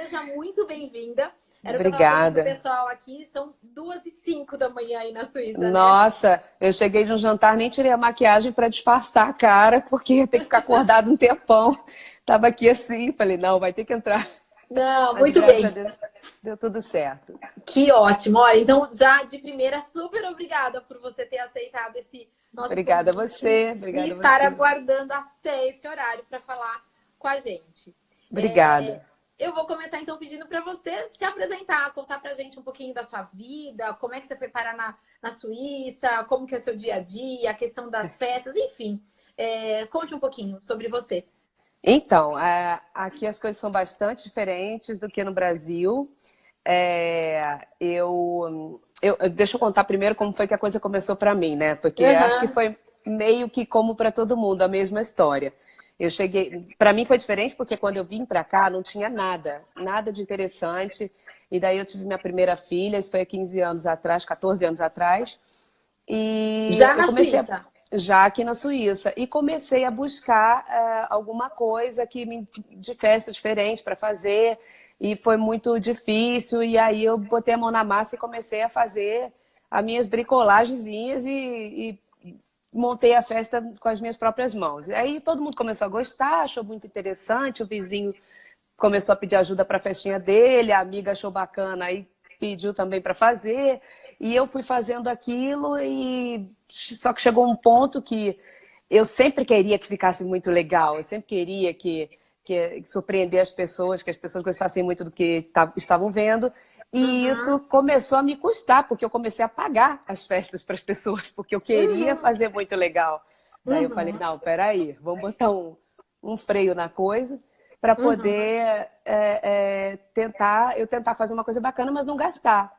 seja muito bem-vinda. Era o que eu estava falando pro Obrigada. pessoal aqui, são 2h05 da manhã aí na Suíça, né? Nossa, eu cheguei de um jantar, nem tirei a maquiagem para disfarçar a cara, porque ia ter que ficar acordado um tempão. Tava aqui assim, falei, não, vai ter que entrar. Não, Mas muito graças a bem. Deus deu tudo certo. Que ótimo. Olha, então, já de primeira, super obrigada por você ter aceitado esse nosso Obrigada a convite você, e obrigada a estar você. aguardando até esse horário para falar com a gente. É, Obrigada. eu vou começar então pedindo para você se apresentar, contar para a gente um pouquinho da sua vida, como é que você foi parar na Suíça, como que é o seu dia a dia, a questão das festas, enfim. Conte um pouquinho sobre você. Então, aqui as coisas são bastante diferentes do que no Brasil. Deixa eu contar primeiro como foi que a coisa começou para mim, né? Porque acho que Aham, foi meio que como para todo mundo, a mesma história. Eu cheguei, para mim foi diferente porque quando eu vim para cá não tinha nada, nada de interessante. E daí eu tive minha primeira filha, isso foi há 15 anos atrás, 14 anos atrás. E já eu na comecei Suíça. já aqui na Suíça e comecei a buscar alguma coisa de festa diferente para fazer e foi muito difícil e aí eu botei a mão na massa e comecei a fazer as minhas bricolagenzinhas e montei a festa com as minhas próprias mãos. E aí todo mundo começou a gostar, achou muito interessante, o vizinho começou a pedir ajuda para a festinha dele, a amiga achou bacana e pediu também para fazer. E eu fui fazendo aquilo e só que chegou um ponto que eu sempre queria que ficasse muito legal, eu sempre queria que surpreender as pessoas, que as pessoas gostassem muito do que estavam vendo. E isso Uhum, começou a me custar, porque eu comecei a pagar as festas para as pessoas, porque eu queria uhum, fazer muito legal. Daí eu falei, uhum, não, peraí, vamos botar um freio na coisa para uhum, poder tentar fazer uma coisa bacana, mas não gastar.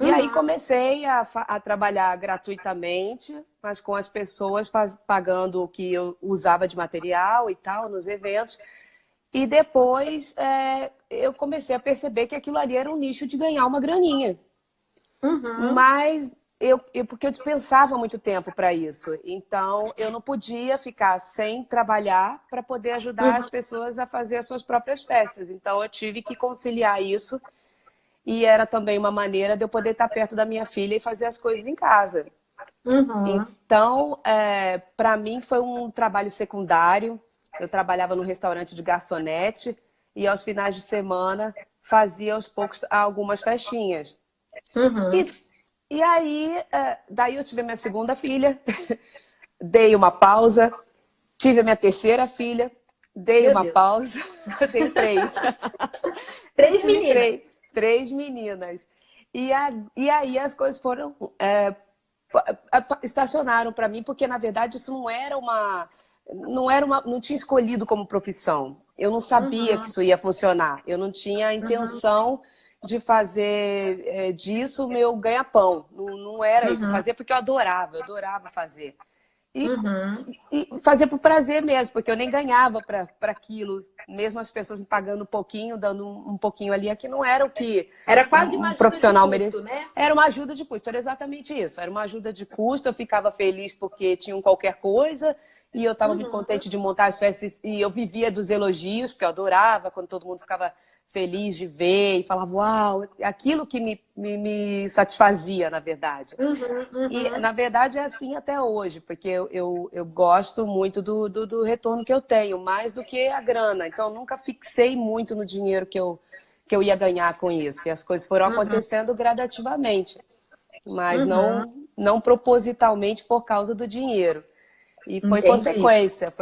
E aí uhum. comecei a trabalhar gratuitamente, mas com as pessoas pagando o que eu usava de material e tal nos eventos. E depois eu comecei a perceber que aquilo ali era um nicho de ganhar uma graninha. Uhum, Mas porque eu dispensava muito tempo para isso. Então, eu não podia ficar sem trabalhar para poder ajudar as uhum, pessoas a fazer as suas próprias festas. Então, eu tive que conciliar isso. E era também uma maneira de eu poder estar perto da minha filha e fazer as coisas em casa. uhum. Então, para mim foi um trabalho secundário. Eu trabalhava num restaurante de garçonete e aos finais de semana fazia aos poucos algumas festinhas. Uhum. E, e aí, daí eu tive a minha segunda filha, dei uma pausa, tive a minha terceira filha, dei Meu uma Deus. pausa, eu tenho três. Eu Três tive meninas. três meninas. E aí as coisas foram estacionaram para mim, porque na verdade isso não tinha escolhido como profissão. Eu não sabia que Uhum, isso ia funcionar. Eu não tinha a uhum, intenção de fazer disso o meu ganha-pão. Não era isso. Eu uhum, fazia porque eu adorava fazer. E, uhum. e fazia por prazer mesmo, porque eu nem ganhava para aquilo. Mesmo as pessoas me pagando um pouquinho, dando um pouquinho ali, aqui não era o que Era quase uma um ajuda de profissional custo, merecia. né? Era uma ajuda de custo, era exatamente isso. Era uma ajuda de custo, eu ficava feliz porque tinham qualquer coisa e eu estava muito Uhum, contente de montar as festas e eu vivia dos elogios, porque eu adorava quando todo mundo ficava feliz de ver e falava, uau, aquilo que me satisfazia, na verdade. uhum, E, uhum, na verdade, é assim até hoje, porque eu gosto muito do retorno que eu tenho, mais do que a grana. Então, eu nunca fixei muito no dinheiro que eu ia ganhar com isso. E as coisas foram uhum, acontecendo gradativamente, mas uhum. não propositalmente por causa do dinheiro. E Entendi. foi consequência.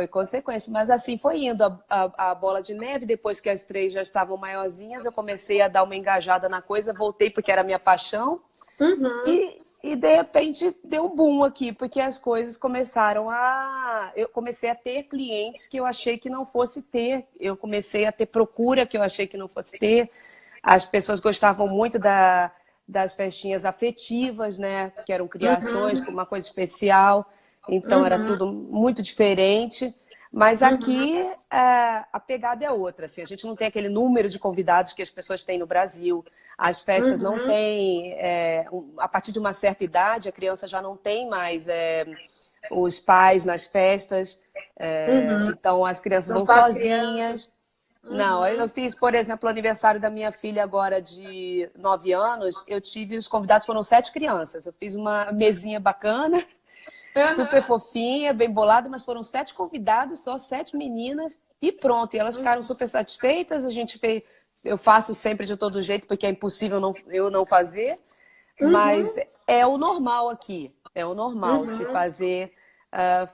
Mas assim foi indo a bola de neve. Depois que as três já estavam maiorzinhas, eu comecei a dar uma engajada na coisa, voltei porque era minha paixão. Uhum, E de repente deu um boom aqui, porque as coisas começaram a. Eu comecei a ter clientes que eu achei que não fosse ter, eu comecei a ter procura que eu achei que não fosse ter. As pessoas gostavam muito das festinhas afetivas, né? Que eram criações com uhum, uma coisa especial, então era uhum, tudo muito diferente. Mas uhum, aqui a pegada é outra. Assim, a gente não tem aquele número de convidados que as pessoas têm no Brasil. As festas não uhum, têm. A partir de uma certa idade, a criança já não tem mais os pais nas festas. uhum. Então as crianças São vão só as crianças. sozinhas. Não, eu fiz, por exemplo, o aniversário da minha filha agora de 9 anos, eu tive, os convidados foram 7 crianças. Eu fiz uma mesinha bacana, super Aham. fofinha, bem bolada, mas foram 7 convidados, só 7 meninas, e pronto. E elas ficaram super satisfeitas. A gente fez, eu faço sempre de todo jeito, porque é impossível eu não fazer, mas Uhum. é o normal aqui. É o normal se Uhum. fazer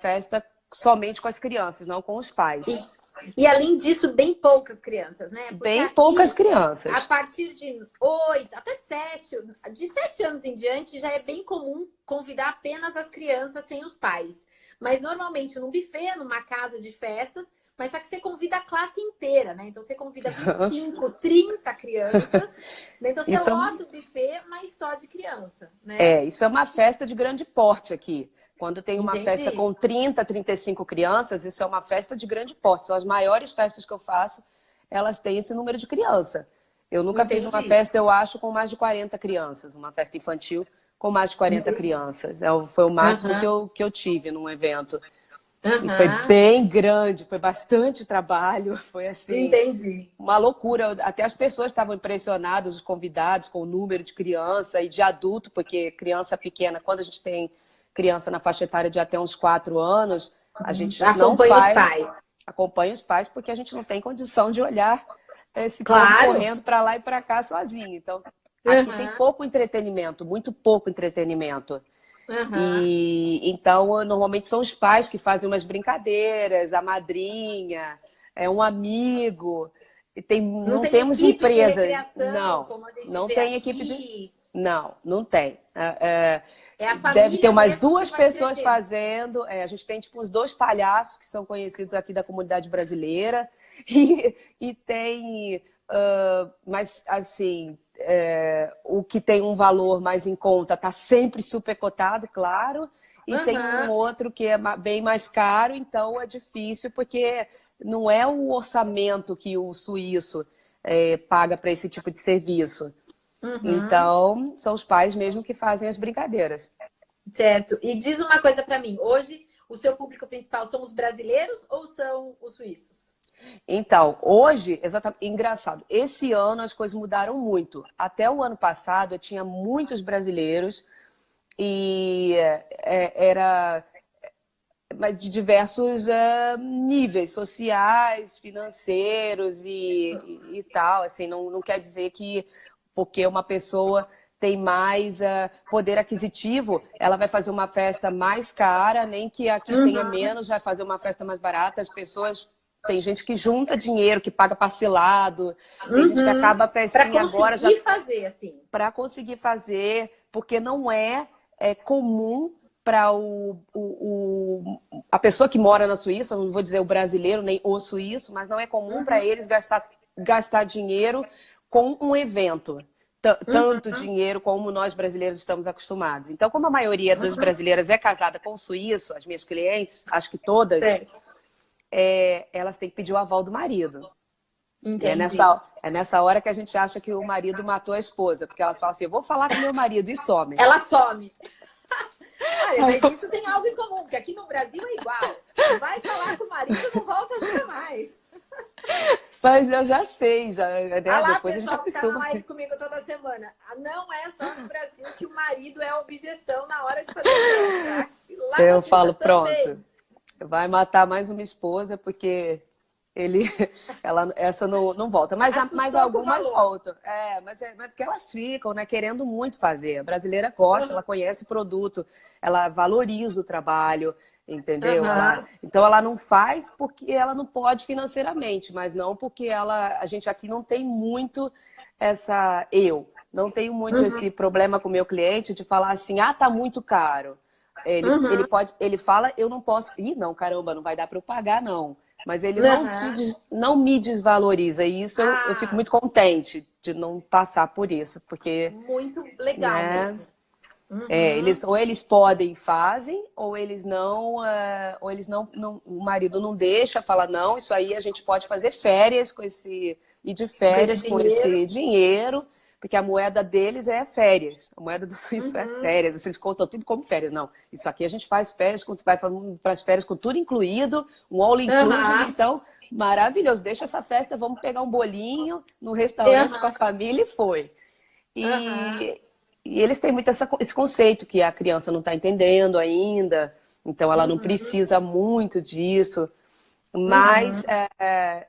festa somente com as crianças, não com os pais. E além disso, bem poucas crianças, né? Porque Bem poucas aqui, a crianças. partir de 8, até 7, de 7 anos em diante, já é bem comum convidar apenas as crianças sem os pais. Mas normalmente num buffet, numa casa de festas, mas só que você convida a classe inteira, né? Então você convida 25, 30 crianças, né? Então você Isso é, lota o buffet, mas só de criança, né? isso é uma festa de grande porte aqui. Quando tem uma festa Entendi. com 30, 35 crianças, isso é uma festa de grande porte. São as maiores festas que eu faço, elas têm esse número de criança. Eu nunca fiz uma Entendi. festa, eu acho, com mais de 40 crianças. Uma festa infantil com mais de 40 Entendi. crianças. Foi o máximo Aham. que eu tive num evento. E foi Aham. bem grande, foi bastante trabalho. Foi assim, Entendi. uma loucura. Até as pessoas estavam impressionadas, os convidados, com o número de criança e de adulto, porque criança pequena, quando a gente tem criança na faixa etária de até uns 4 anos, a gente não Acompanha os faz, pais. acompanha os pais, porque a gente não tem condição de olhar esse povo Claro. correndo para lá e para cá sozinho. Então, aqui tem Aham. pouco entretenimento, muito pouco entretenimento. Aham. E então, normalmente são os pais que fazem umas brincadeiras, a madrinha, é um amigo. Não Não tem temos equipe de empresas, recreação, como a gente não vê tem equipe de. aqui. Não, não tem. É a Deve ter família umas mesmo que 2 vai pessoas entreter. fazendo. A gente tem tipo uns 2 palhaços que são conhecidos aqui da comunidade brasileira. E tem, mas assim, o que tem um valor mais em conta está sempre super cotado, claro. E tem um Aham. outro que é bem mais caro, então é difícil, porque não é o orçamento que o suíço paga para esse tipo de serviço. Uhum. Então, são os pais mesmo que fazem as brincadeiras. Certo. E diz uma coisa para mim. Hoje, o seu público principal são os brasileiros ou são os suíços? Então, hoje, exatamente, engraçado, esse ano as coisas mudaram muito. Até o ano passado eu tinha muitos brasileiros e era mas de diversos níveis sociais, financeiros e tal. Assim, não quer dizer que porque uma pessoa tem mais poder aquisitivo, ela vai fazer uma festa mais cara, nem que aqui tenha Uhum. menos, vai fazer uma festa mais barata. As pessoas. Tem gente que junta dinheiro, que paga parcelado, tem gente que Uhum. acaba a Para festinha agora já conseguir fazer assim. para conseguir fazer, porque não é comum para a pessoa que mora na Suíça, não vou dizer o brasileiro nem o suíço, mas não é comum para Uhum. eles gastar dinheiro com um evento. Tanto Uhum. dinheiro como nós brasileiros estamos acostumados. Então, como a maioria das Uhum. brasileiras é casada com suíço, as minhas clientes, acho que todas, Certo. elas têm que pedir o aval do marido. E Entendi. é nessa hora que a gente acha que o marido matou a esposa, porque elas falam assim: eu vou falar com meu marido e some. Ela some. Olha, mas isso tem algo em comum, porque aqui no Brasil é igual. Vai falar com o marido, não volta nunca mais. Mas eu já sei, já, né? Ah lá, Depois a gente pessoal que tá na acostuma. live comigo toda semana. Não é só no Brasil que o marido é a objeção na hora de fazer festa. Lá na Eu Suíça falo, também. pronto, vai matar mais uma esposa, porque ele, essa não volta. Mas Assustou com o algumas valor. voltam. Mas porque elas ficam, né, querendo muito fazer. A brasileira gosta, ela Aham. conhece o produto, ela valoriza o trabalho, entendeu? Aham. Então ela não faz porque ela não pode financeiramente, mas não porque a gente aqui não tem muito não tenho muito esse Uhum. problema com o meu cliente de falar assim, tá muito caro. Uhum. Ele fala, eu não posso. Ih, não, caramba, não vai dar para eu pagar, não. Mas ele Aham. não me desvaloriza. E isso eu fico Ah, muito contente de não passar por isso, porque, muito legal né? mesmo. Uhum. Ou eles podem e fazem, ou eles o marido não deixa, fala, não, isso aí a gente pode fazer férias com ir de Com esse férias com dinheiro. esse dinheiro, porque a moeda deles é férias, a moeda do suíço é Uhum. férias, eles contam tudo como férias, não. Isso aqui a gente faz férias, vai para as férias com tudo incluído, um all inclusive, Aham. então maravilhoso, deixa essa festa, vamos pegar um bolinho no restaurante com a família e foi. E, e eles têm muito esse conceito que a criança não está entendendo ainda, então ela não precisa muito disso. Mas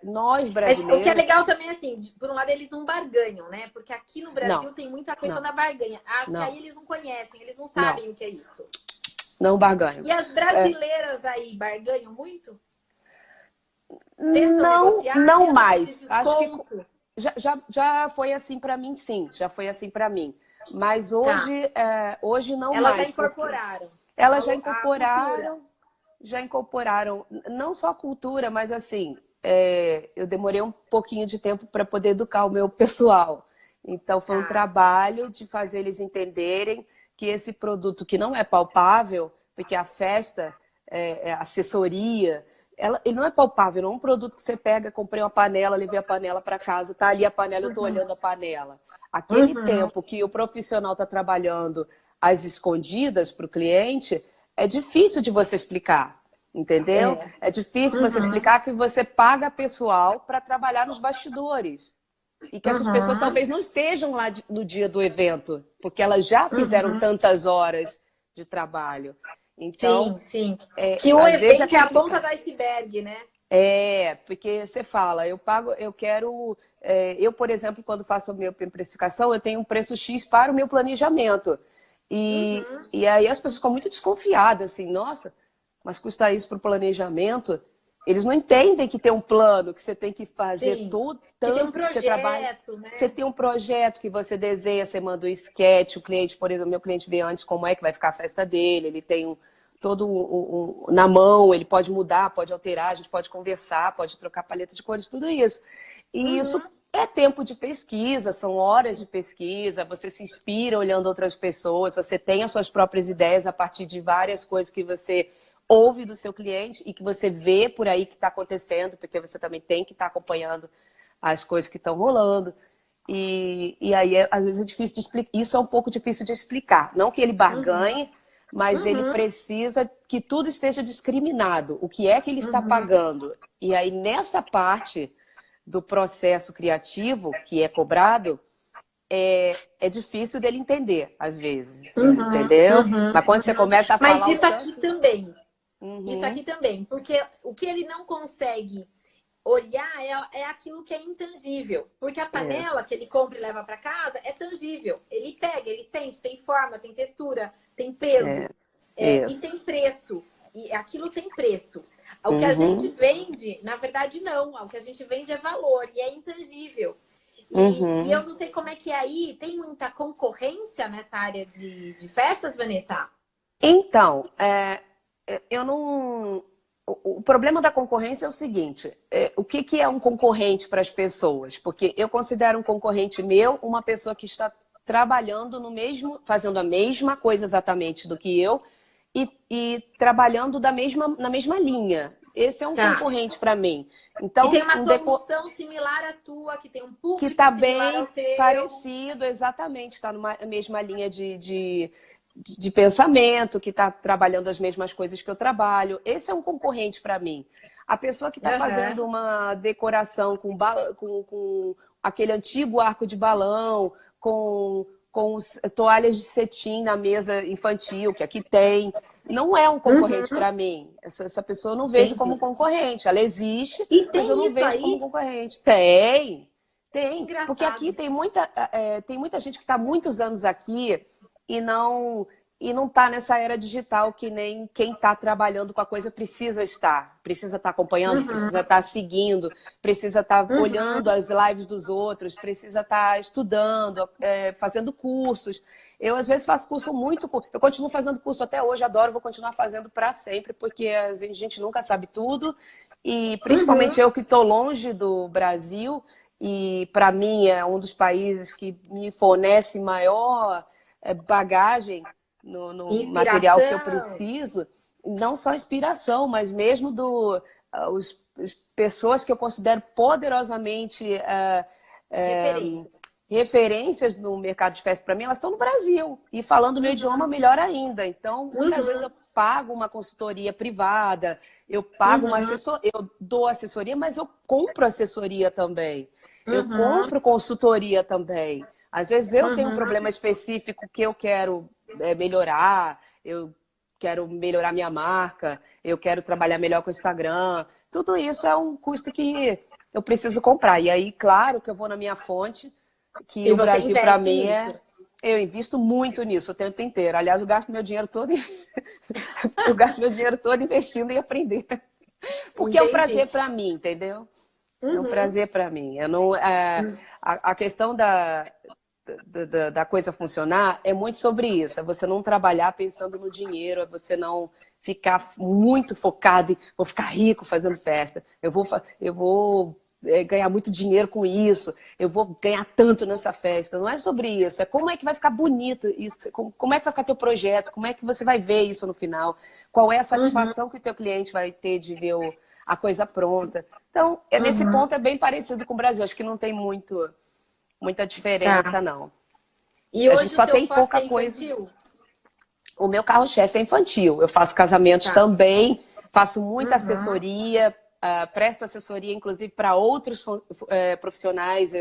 nós Mas o que é brasileiros... legal também, assim, por um lado eles não barganham, né? Porque aqui no Brasil Não, tem muita questão não, da barganha. Acho que não, aí eles não conhecem, eles não não, sabem o que é isso. não barganho. E as brasileiras aí barganham muito? Tentam Não, negociar? não Ai, eu dou esse mais. Acho que desconto. já foi assim para mim, sim. Já foi assim para mim. Mas Tá. hoje não Elas já mais, porque incorporaram elas a cultura. já incorporaram não só a cultura, mas assim, eu demorei um pouquinho de tempo para poder educar o meu pessoal. Então foi um Tá. trabalho de fazer eles entenderem que esse produto que não é palpável, porque a festa, a assessoria, ele não é palpável, não é um produto que você pega, comprei uma panela, levei a panela para casa, tá ali a panela, eu estou olhando a panela. Aquele tempo que o profissional está trabalhando às escondidas para o cliente, é difícil de você explicar, entendeu? É difícil você explicar que você paga pessoal para trabalhar nos bastidores. E que essas pessoas talvez não estejam lá no dia do evento, porque elas já fizeram tantas horas de trabalho. Então, Sim, sim. Que o às vezes é evento é a ponta do complicado. iceberg, né? Porque você fala, eu quero. Eu, por exemplo, quando faço a minha precificação, eu tenho um preço X para o meu planejamento. E aí as pessoas ficam muito desconfiadas, assim, nossa, mas custa isso para o planejamento? Eles não entendem que tem um plano, que você tem que fazer Sim. todo, Que tem um tanto que você trabalha. projeto, né? Você tem um projeto que você desenha, você manda um sketch, o cliente, por exemplo, meu cliente vê antes como é que vai ficar a festa dele, ele tem todo na mão, ele pode mudar, pode alterar, a gente pode conversar, pode trocar paleta de cores, tudo isso. E isso é tempo de pesquisa, são horas de pesquisa, você se inspira olhando outras pessoas, você tem as suas próprias ideias a partir de várias coisas que você ouve do seu cliente e que você vê por aí que está acontecendo, porque você também tem que estar acompanhando as coisas que estão rolando. E aí, às vezes, é difícil de explicar. Isso é um pouco difícil de explicar. Não que ele barganhe, mas ele precisa que tudo esteja discriminado. O que é que ele está pagando? E aí, nessa parte do processo criativo que é cobrado, é difícil dele entender, às vezes. Entendeu? Mas quando você começa a Mas falar o isso aqui tanto... também. Isso aqui também. Porque o que ele não consegue olhar é aquilo que é intangível. Porque a panela Isso, que ele compra e leva para casa é tangível. Ele pega, ele sente, tem forma, tem textura, tem peso, e tem isso. preço. E aquilo tem preço. O que a gente vende, na verdade, não. O que a gente vende é valor e é intangível. E eu não sei como é que é aí. Tem muita concorrência nessa área de festas, Vanessa? Então, eu não... O problema da concorrência é o seguinte, o que é um concorrente para as pessoas? Porque eu considero um concorrente meu uma pessoa que está trabalhando no mesmo, fazendo a mesma coisa exatamente do que eu e trabalhando na mesma linha. Esse é um Tá. concorrente para mim. Que tem Então, uma solução similar à tua, que tem um que público está similar bem ao teu. parecido, exatamente, está numa mesma linha de pensamento, que está trabalhando as mesmas coisas que eu trabalho. Esse é um concorrente para mim. A pessoa que está fazendo uma decoração com aquele antigo arco de balão, com toalhas de cetim na mesa infantil, que aqui tem, não é um concorrente para mim. Essa pessoa eu não vejo como Entendi. concorrente. Ela existe, E mas eu tem não isso vejo como aí? concorrente. Tem, Que tem. Porque aqui engraçado. tem muita gente que está há muitos anos aqui e não está nessa era digital que nem quem está trabalhando com a coisa precisa estar. Precisa estar acompanhando, precisa estar seguindo, precisa estar olhando as lives dos outros, precisa estar estudando, fazendo cursos. Eu, às vezes, faço curso muito... Eu continuo fazendo curso até hoje, adoro, vou continuar fazendo para sempre, porque a gente nunca sabe tudo. E, principalmente eu que estou longe do Brasil, e, para mim, é um dos países que me fornece maior bagagem no material que eu Inspiração, preciso, não só inspiração, mas mesmo as pessoas que eu considero poderosamente referências. referências no mercado de festa para mim, elas estão no Brasil. E falando o meu idioma, melhor ainda. Então, muitas vezes eu pago uma consultoria privada, eu pago uma assessoria, eu dou assessoria, mas eu compro assessoria também. Eu compro consultoria também. Às vezes eu tenho um problema específico que eu quero melhorar, eu quero melhorar minha marca, eu quero trabalhar melhor com o Instagram. Tudo isso é um custo que eu preciso comprar. E aí, claro que eu vou na minha fonte, que E o você Brasil para investe mim nisso. Eu invisto muito nisso o tempo inteiro. Aliás, eu gasto meu dinheiro todo eu gasto meu dinheiro todo investindo em aprender. Porque é um Entendi. prazer para mim, entendeu? É um prazer para mim. Eu não, a questão da coisa funcionar é muito sobre isso. É você não trabalhar pensando no dinheiro, é você não ficar muito focado em vou ficar rico fazendo festa. Eu vou ganhar muito dinheiro com isso, eu vou ganhar tanto nessa festa. Não é sobre isso, é como é que vai ficar bonito isso, como é que vai ficar teu projeto, como é que você vai ver isso no final, qual é a satisfação que o teu cliente vai ter de ver a coisa pronta. Então, nesse ponto é bem parecido com o Brasil, acho que não tem muita Tá. diferença, não. E A gente hoje o só seu tem foco pouca é coisa. infantil? O meu carro-chefe é infantil. Eu faço casamentos Tá. também, faço muita assessoria, presto assessoria, inclusive, para outros profissionais.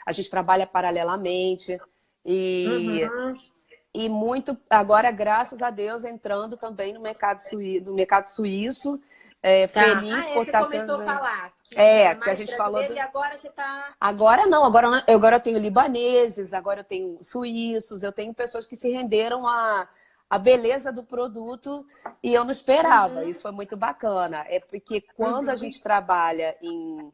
A gente trabalha paralelamente. E muito, agora, graças a Deus, entrando também no mercado suíço. Tá. Feliz por Você estar começou a sendo. falar que era Que a mais gente falou brasileiro e do. agora você tá. Agora não, agora eu tenho libaneses, agora eu tenho suíços, eu tenho pessoas que se renderam à beleza do produto e eu não esperava. Isso foi muito bacana. É porque quando a gente trabalha em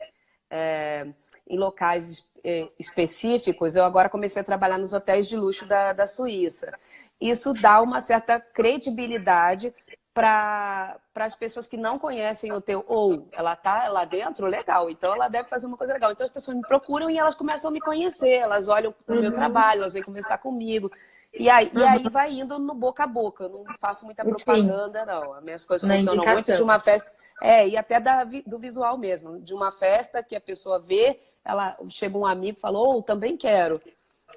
locais específicos, eu agora comecei a trabalhar nos hotéis de luxo da Suíça. Isso dá uma certa credibilidade para as pessoas que não conhecem o teu, ou ela tá lá dentro, legal, então ela deve fazer uma coisa legal. Então as pessoas me procuram e elas começam a me conhecer, elas olham o meu trabalho, elas vêm conversar comigo. E aí vai indo no boca a boca. Eu não faço muita Sim, propaganda, não. As minhas coisas na funcionam muito de indicação. uma festa. E até do visual mesmo. De uma festa que a pessoa vê, ela chega um amigo e fala, também quero.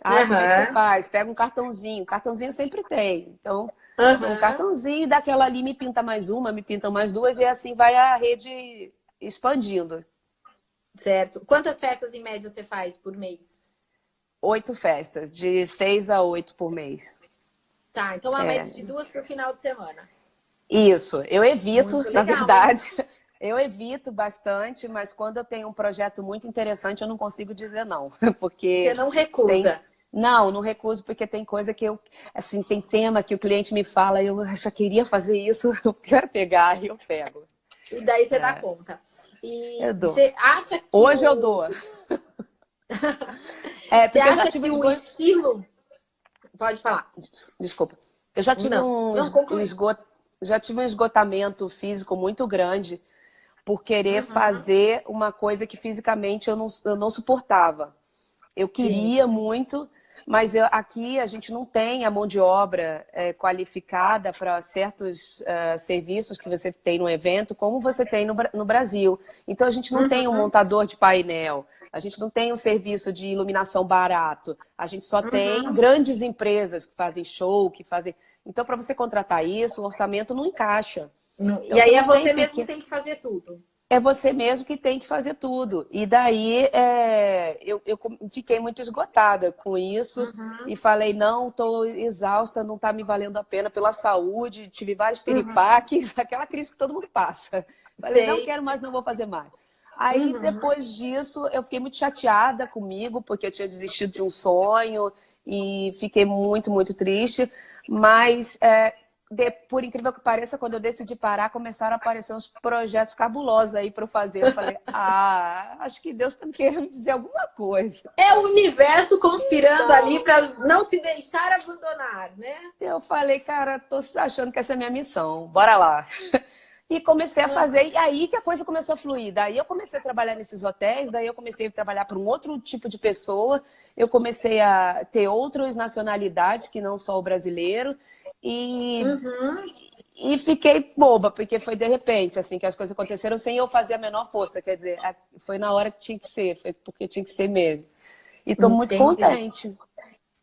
Ah, como é que você Aham. faz? Pega um cartãozinho. Cartãozinho sempre tem. Então, eu dou um Aham. cartãozinho, daquela ali me pinta mais uma, me pintam mais duas, e assim vai a rede expandindo. Certo. Quantas festas em média você faz por mês? 8 festas, de 6 a 8 por mês. Tá, então uma média de É, 2 por final de semana. isso, eu evito, Muito na legal, hein? verdade, eu evito bastante, mas quando eu tenho um projeto muito interessante, eu não consigo dizer não, Você porque não tem. recusa. Não recuso, porque tem coisa que assim, tem tema que o cliente me fala, eu já queria fazer isso, eu quero pegar e eu pego. E daí você dá conta. E Eu dou. você acha que Hoje eu o. dou. Você Porque eu já acha tive que o estilo. Pode falar. Desculpa. Eu já tive Não. Não, conclui. já tive um esgotamento físico muito grande por querer fazer uma coisa que fisicamente eu não suportava. Eu Sim. queria muito, mas aqui a gente não tem a mão de obra qualificada para certos serviços que você tem no evento, como você tem no Brasil. Então a gente não tem um montador de painel, a gente não tem um serviço de iluminação barato, a gente só tem grandes empresas que fazem show, que fazem. Então, para você contratar isso, o orçamento não encaixa. E Então, você aí é não tem você mesmo que pequeno. tem que fazer tudo. É você mesmo que tem que fazer tudo. E daí eu fiquei muito esgotada com isso e falei, não, estou exausta, não está me valendo a pena pela saúde, tive vários piripaques, aquela crise que todo mundo passa. Falei, não Sei. quero mais, não vou fazer mais. Aí, depois disso, eu fiquei muito chateada comigo, porque eu tinha desistido de um sonho e fiquei muito, muito triste. Mas por incrível que pareça, quando eu decidi parar, começaram a aparecer uns projetos cabulosos aí para eu fazer. Eu falei, acho que Deus está me querendo dizer alguma coisa. É o universo conspirando ali para não te deixar abandonar, né? Eu falei, cara, tô achando que essa é a minha missão, bora lá. E comecei a fazer, e aí que a coisa começou a fluir. Daí eu comecei a trabalhar nesses hotéis, daí eu comecei a trabalhar para um outro tipo de pessoa, eu comecei a ter outras nacionalidades que não só o brasileiro, e fiquei boba, porque foi de repente, assim, que as coisas aconteceram sem eu fazer a menor força. Quer dizer, foi na hora que tinha que ser, foi porque tinha que ser mesmo. E estou muito contente.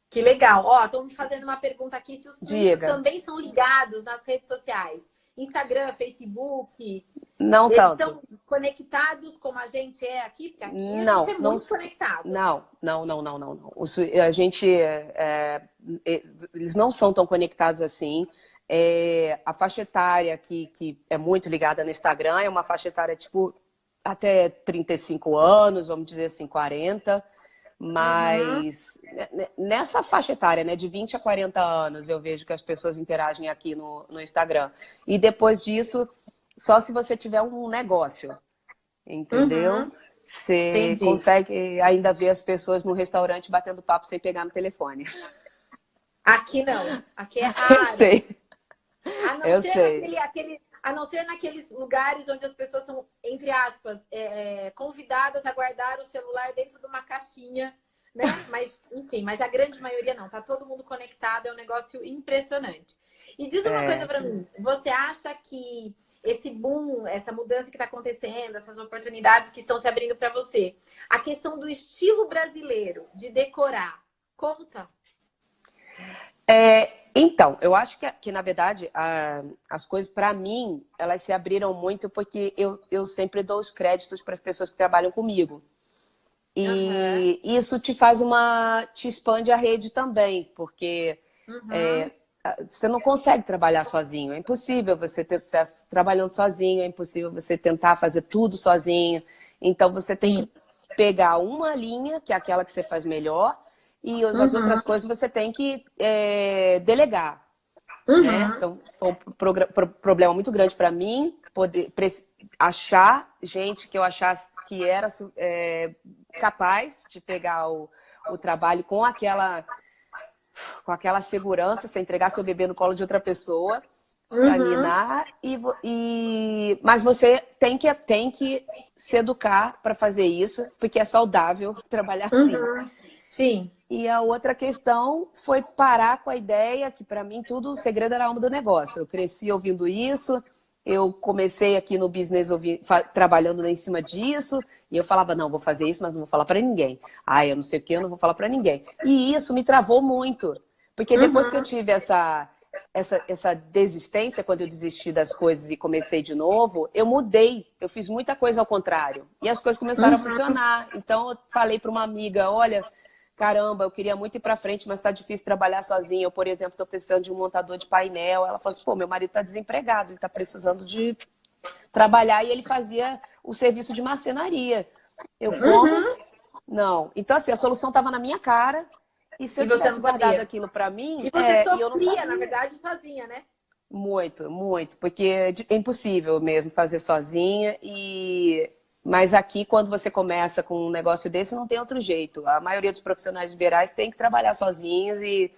Que legal. Ó, estão me fazendo uma pergunta aqui se os suíços Diga. também são ligados nas redes sociais. Instagram, Facebook. Não Eles tanto. são conectados como a gente é aqui? Porque aqui a Não, gente é não, muito conectado. não. A gente, eles não são tão conectados assim. A faixa etária que é muito ligada no Instagram é uma faixa etária, tipo, até 35 anos, vamos dizer assim, 40. Mas nessa faixa etária, né, de 20 a 40 anos, eu vejo que as pessoas interagem aqui no Instagram. E depois disso, só se você tiver um negócio, entendeu? Você Entendi. consegue ainda ver as pessoas no restaurante batendo papo sem pegar no telefone. Aqui não. Aqui é Eu raro. sei. A não Eu ser sei. a não ser naqueles lugares onde as pessoas são, entre aspas, convidadas a guardar o celular dentro de uma caixinha, né? Mas, enfim, mas a grande maioria não. Tá todo mundo conectado, é um negócio impressionante. E diz uma coisa para mim, você acha que esse boom, essa mudança que está acontecendo, essas oportunidades que estão se abrindo para você, a questão do estilo brasileiro de decorar, conta? Então, eu acho que na verdade, as coisas, para mim, elas se abriram muito porque eu sempre dou os créditos para as pessoas que trabalham comigo. E isso te expande a rede também, porque você não consegue trabalhar sozinho. É impossível você ter sucesso trabalhando sozinho, é impossível você tentar fazer tudo sozinho. Então, você tem que pegar uma linha, que é aquela que você faz melhor, e as outras coisas você tem que delegar. Né? Então, foi um problema muito grande para mim poder achar gente que eu achasse que era capaz de pegar o trabalho com aquela segurança, sem entregar seu bebê no colo de outra pessoa para ninar. Mas você tem que se educar para fazer isso, porque é saudável trabalhar assim. Sim. E a outra questão foi parar com a ideia que, para mim, tudo o segredo era a alma do negócio. Eu cresci ouvindo isso, eu comecei aqui no business trabalhando em cima disso, e eu falava, não, vou fazer isso, mas não vou falar para ninguém. Eu não sei o que, eu não vou falar para ninguém. E isso me travou muito, porque depois que eu tive essa desistência, quando eu desisti das coisas e comecei de novo, eu mudei, eu fiz muita coisa ao contrário. E as coisas começaram a funcionar. Então, eu falei para uma amiga, olha... Caramba, eu queria muito ir para frente, mas está difícil trabalhar sozinha. Eu, por exemplo, estou precisando de um montador de painel. Ela falou assim, pô, meu marido está desempregado, ele está precisando de trabalhar e ele fazia o serviço de marcenaria. Eu como? Não. Então, assim, a solução estava na minha cara e se eu tivesse guardado aquilo para mim... E você eu não sofria, sabia. na verdade, sozinha, né? Muito, muito, porque é impossível mesmo fazer sozinha Mas aqui, quando você começa com um negócio desse, não tem outro jeito. A maioria dos profissionais liberais tem que trabalhar sozinhos e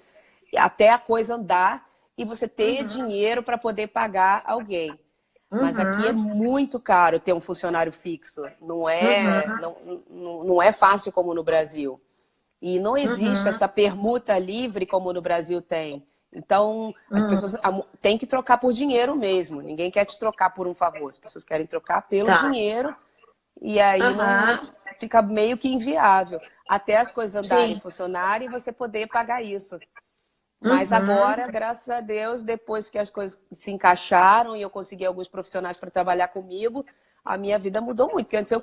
até a coisa andar e você ter dinheiro para poder pagar alguém. Mas aqui é muito caro ter um funcionário fixo. Não é fácil como no Brasil. E não existe essa permuta livre como no Brasil tem. Então, as pessoas têm que trocar por dinheiro mesmo. Ninguém quer te trocar por um favor. As pessoas querem trocar pelo dinheiro. E aí não fica meio que inviável. Até as coisas andarem, funcionarem e você poder pagar isso. Mas agora, graças a Deus, depois que as coisas se encaixaram e eu consegui alguns profissionais para trabalhar comigo, a minha vida mudou muito. Porque antes eu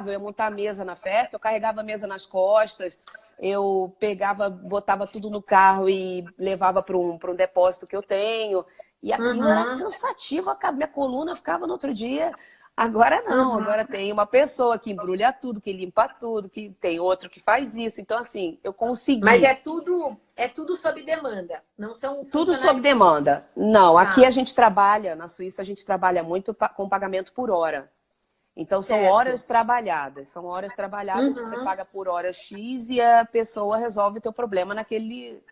ia montar a mesa na festa, eu carregava a mesa nas costas, eu botava tudo no carro e levava para um depósito que eu tenho. E aquilo era cansativo, minha coluna ficava no outro dia... Agora não, agora tem uma pessoa que embrulha tudo, que limpa tudo, que tem outro que faz isso. Então, assim, eu consegui. Mas é tudo sob demanda, não são tudo sob demanda. Não, aqui a gente trabalha, na Suíça, a gente trabalha muito com pagamento por hora. Então, são horas trabalhadas. São horas trabalhadas, você paga por hora X e a pessoa resolve o teu problema naquele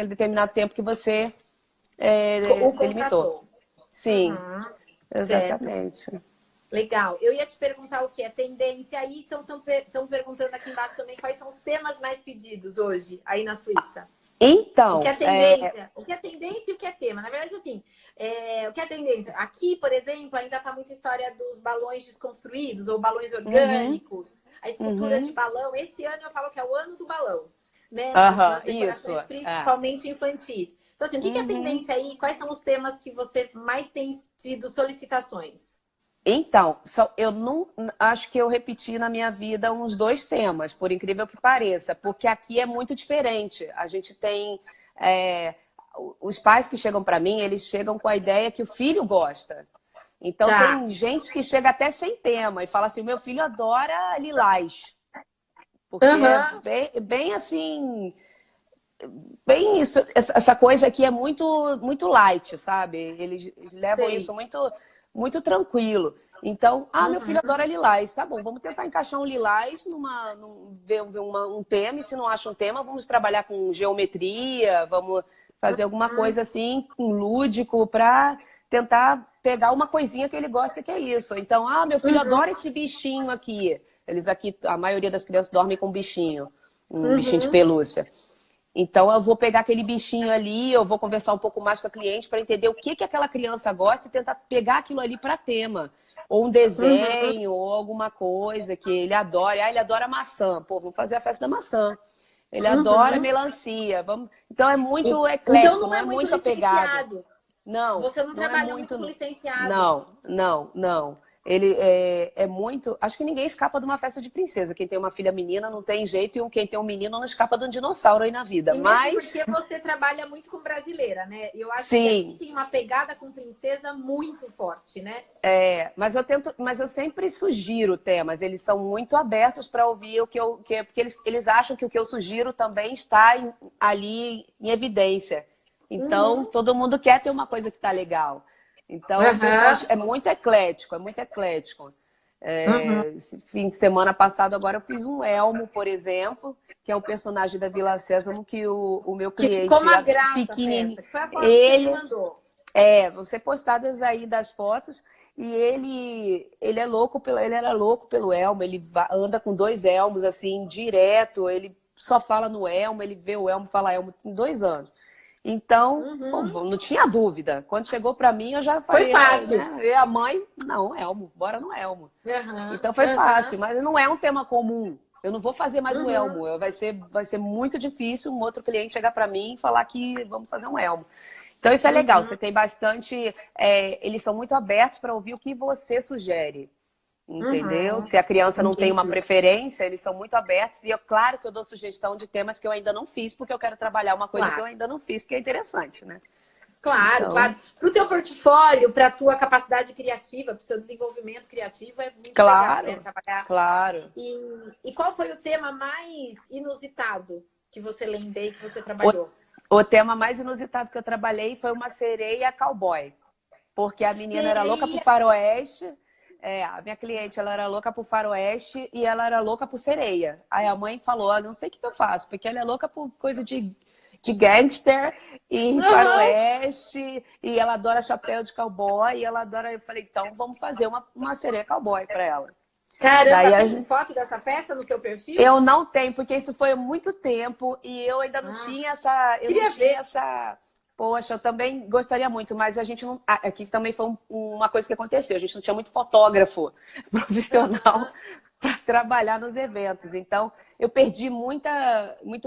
determinado tempo que você delimitou. Sim, exatamente. Certo. Legal. Eu ia te perguntar o que é tendência aí, estão perguntando aqui embaixo também quais são os temas mais pedidos hoje aí na Suíça. Então, O que é tendência e o que é tema. Na verdade, assim, o que é tendência? Aqui, por exemplo, ainda está muita história dos balões desconstruídos ou balões uhum, orgânicos, a escultura de uhum, balão. Esse ano eu falo que é o ano do balão, né? aham, Nas isso, decorações, é. principalmente infantis. Então, assim, o que é Uhum. tendência aí? Quais são os temas que você mais tem tido solicitações? Então, eu não acho que eu repeti na minha vida uns 2 temas, por incrível que pareça, porque aqui é muito diferente. A gente tem é, os pais que chegam para mim, eles chegam com a ideia que o filho gosta. Então Tá. tem gente que chega até sem tema e fala assim: o meu filho adora lilás, porque é Aham. bem assim, bem isso. Essa coisa aqui é muito light, sabe? Eles levam isso Sei. muito tranquilo. Então, meu filho Uhum. adora lilás. Tá bom, vamos tentar encaixar um lilás ver um tema. E se não acha um tema, vamos trabalhar com geometria, vamos fazer alguma Uhum. coisa assim, um lúdico, para tentar pegar uma coisinha que ele gosta, que é isso. Então, meu filho adora Uhum. esse bichinho aqui. Eles aqui, a maioria das crianças dormem com um bichinho de Uhum. pelúcia. Então, eu vou pegar aquele bichinho ali, eu vou conversar um pouco mais com a cliente para entender o que aquela criança gosta e tentar pegar aquilo ali para tema. Ou um Uhum. desenho, ou alguma coisa que ele adora. Ele adora maçã. Pô, vamos fazer a festa da maçã. Ele adora Uhum. melancia. Vamos... Então, é muito Então eclético, não não é é muito muito apegado. licenciado. Não, Você não não é trabalha muito com muito. licenciado. Não, não, não. Ele é muito. Acho que ninguém escapa de uma festa de princesa. Quem tem uma filha menina não tem jeito, e quem tem um menino não escapa de um dinossauro aí na vida. E mesmo Mas, porque você trabalha muito com brasileira, né? Eu acho que aqui sim, tem uma pegada com princesa muito forte, né? mas eu sempre sugiro temas. Eles são muito abertos para ouvir porque eles acham que o que eu sugiro também está ali em evidência. Então, Uhum. todo mundo quer ter uma coisa que está legal. Então, o pessoal Aham. é muito eclético, é muito eclético. Uhum. Esse fim de semana passado, agora eu fiz um elmo, por exemplo, que é um personagem da Vila Sésamo que o meu Que ficou cliente uma graça a pequenininho, festa, que foi a foto que você me ele mandou. vão ser postadas aí das fotos. E ele é louco ele era louco pelo elmo, ele anda com 2 elmos assim direto, ele só fala no elmo, ele vê o elmo, fala elmo, tem 2 anos. Então, Uhum. não tinha dúvida. Quando chegou para mim, eu já Foi falei, fácil. né? E a mãe, não, elmo, bora no elmo. Aham. Então foi Aham. fácil, mas não é um tema comum. Eu não vou fazer mais um Uhum. elmo. Vai ser muito difícil um outro cliente chegar para mim e falar que vamos fazer um elmo. Então isso é legal, Uhum. você tem bastante. Eles são muito abertos para ouvir o que você sugere, entendeu? Uhum. Se a criança não tem uma Entendi. preferência, eles são muito abertos. E é claro que eu dou sugestão de temas que eu ainda não fiz, porque eu quero trabalhar uma coisa que eu Claro. ainda não fiz, porque é interessante, né? Claro, Então, claro. Para o teu portfólio, para a tua capacidade criativa, para o seu desenvolvimento criativo, é muito legal, né? claro, Trabalhar. claro. E qual foi o tema mais inusitado que você lembrei que você O, trabalhou? o tema mais inusitado que eu trabalhei foi uma sereia cowboy. Porque a menina era louca pro Sereia. faroeste. A minha cliente, ela era louca pro faroeste e ela era louca por sereia. Aí a mãe falou, não sei o que eu faço, porque ela é louca por coisa de gangster e Aham. faroeste, e ela adora chapéu de cowboy, e ela adora... Eu falei, então vamos fazer uma sereia cowboy para ela. Caramba, Daí tem foto dessa festa no seu perfil? eu não tenho, porque isso foi há muito tempo e eu ainda não Ah, tinha essa, eu não queria tinha ver. essa. Poxa, eu também gostaria muito, mas a gente não. Aqui também foi uma coisa que aconteceu. A gente não tinha muito fotógrafo profissional Aham. para trabalhar nos eventos. Então, eu perdi muito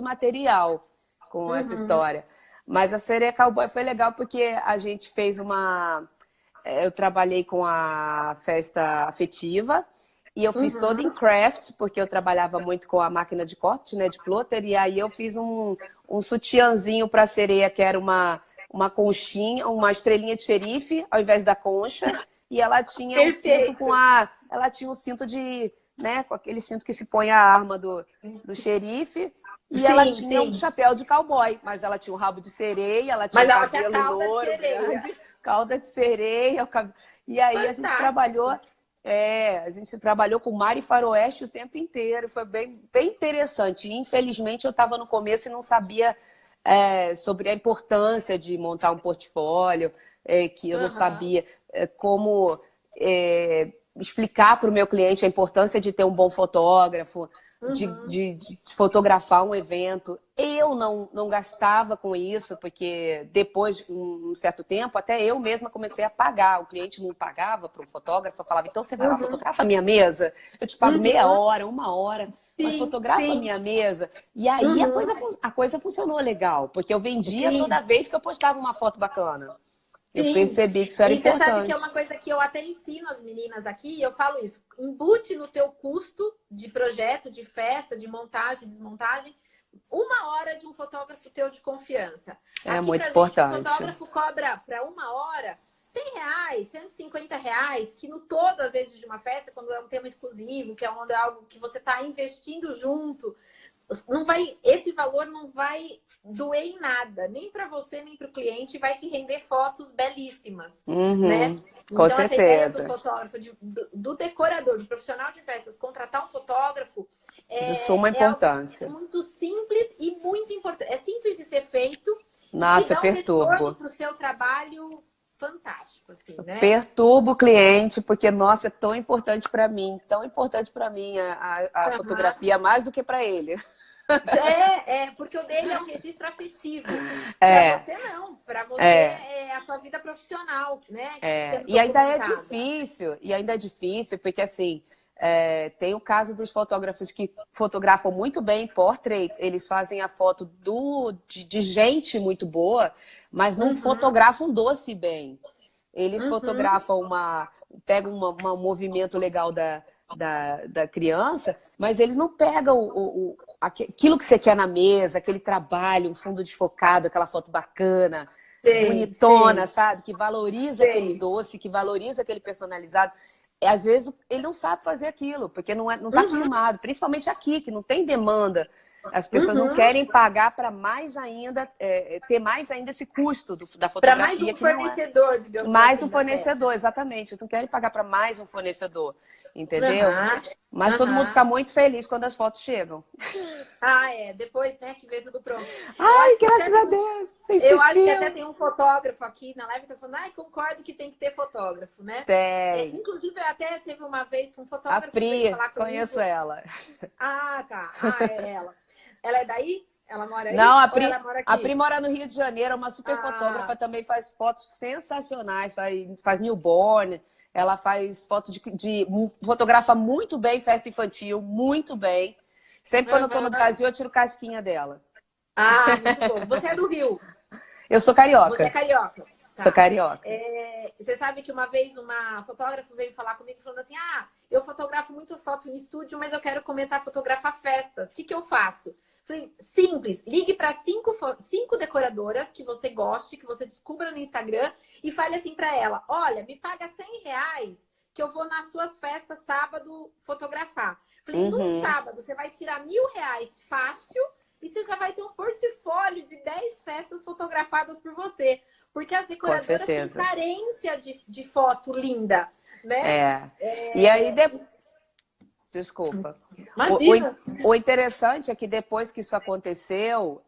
material com essa Uhum. história. Mas a Sereia Cowboy foi legal porque a gente fez uma. Eu trabalhei com a festa afetiva e eu fiz todo em Uhum. craft, porque eu trabalhava muito com a máquina de corte, né, de plotter, e aí eu fiz um sutiãzinho para a sereia, que era uma conchinha, uma estrelinha de xerife, ao invés da concha, e ela tinha um cinto Perfeito. ela tinha um cinto de, né, com aquele cinto que se põe a arma do xerife, e ela Sim, tinha um sim. chapéu de cowboy, mas ela tinha um rabo de sereia, ela tinha Mas um ela tinha cabelo cauda de louro, sereia. grande, cauda de sereia, e aí a gente trabalhou, Fantástico. a gente trabalhou com mar e faroeste o tempo inteiro, foi bem interessante. E, infelizmente eu estava no começo e não sabia sobre a importância de montar um portfólio, que eu não Aham. sabia como explicar para o meu cliente a importância de ter um bom fotógrafo, Uhum. de fotografar um evento. Eu não gastava com isso, porque depois de um certo tempo, até eu mesma comecei a pagar. O cliente não pagava para um fotógrafo, eu falava, então você vai lá, Uhum. fotografa a minha mesa, eu te pago meia Uhum. hora, uma hora, mas Sim, fotografa a sim. minha mesa. E aí Uhum. a coisa funcionou legal, porque eu vendia Sim. toda vez que eu postava uma foto bacana. Eu Sim, percebi que isso era e você sabe que é importante. uma coisa que eu até ensino as meninas aqui, eu falo isso, embute no teu custo de projeto, de festa, de montagem, desmontagem, 1 hora de um fotógrafo teu de confiança. É Aqui muito pra gente, um importante. fotógrafo cobra para 1 hora R$ 100, R$ 150, que no todo, às vezes, de uma festa, quando é um tema exclusivo, que é algo que você está investindo junto, não vai, esse valor não vai doer em nada, nem para você, nem para o cliente, vai te render fotos belíssimas, né? Uhum, com Então, essa ideia do certeza. fotógrafo, do decorador, do profissional de festas, contratar um fotógrafo De suma é algo importância. muito simples e muito importante. É simples de ser feito e que Nossa, eu dá um retorno perturbo. para o seu trabalho fantástico, assim, né? Perturbo o cliente, porque, nossa, é tão importante para mim a Aham. fotografia, mais do que para ele. Porque o dele é um registro afetivo. Para É, você, não. Para você é, é a tua vida profissional, né? é. Sendo E documentada. ainda é difícil, porque assim, tem o caso dos fotógrafos que fotografam muito bem portrait, eles fazem a foto de gente muito boa, mas não Uhum, fotografam doce bem. Eles uhum. fotografam pegam um movimento legal da criança, mas eles não pegam aquilo que você quer na mesa, aquele trabalho, um fundo desfocado, aquela foto bacana, Sei, bonitona, sei, sabe? Que valoriza aquele sei. doce, que valoriza aquele personalizado. E, às vezes ele não sabe fazer aquilo, porque não está Uhum, acostumado, principalmente aqui, que não tem demanda. As pessoas não uhum. querem pagar para mais ainda, ter mais ainda esse custo da Para mais fotografia, um que não é. fornecedor, digamos Mais assim, um da peça. fornecedor, exatamente. Não querem pagar para mais um fornecedor, entendeu? Aham, Mas todo mundo fica aham. muito feliz quando as fotos chegam. Ah, depois, né, que vê tudo pronto. Eu Ai, acho que até graças a tem Deus, você Eu acho que até insistiu. tem um fotógrafo aqui na live que tá falando, ai, concordo que tem que ter fotógrafo, né? Tem. Inclusive, até teve uma vez que um A fotógrafo veio Pri, falar conheço comigo. ela. Ah, tá. Ah, é ela. Ela é daí? Ela mora Não, aí? Ou ela mora A Pri aqui? mora no Rio de Janeiro, é uma super Ah, fotógrafa, também faz fotos sensacionais, faz newborn, ela faz fotos fotografa muito bem festa infantil, muito bem. Sempre quando eu tô no aham. Brasil, eu tiro casquinha dela. Ah, muito bom. Você é do Rio? Eu sou Você é carioca. carioca? Sou Tá. carioca. Você sabe que uma vez uma fotógrafa veio falar comigo falando assim: ah, eu fotografo muito foto em estúdio, mas eu quero começar a fotografar festas. O que eu faço? Falei, simples, ligue para cinco decoradoras que você goste, que você descubra no Instagram e fale assim para ela: olha, me paga R$ 100 que eu vou nas suas festas sábado fotografar. Falei, num Uhum, sábado você vai tirar R$ 1.000 fácil e você já vai ter um portfólio de 10 festas fotografadas por você. Porque as com decoradoras têm certeza. carência de foto linda, né? É. E aí, desculpa. O, o, Imagina. o interessante é que depois que isso aconteceu,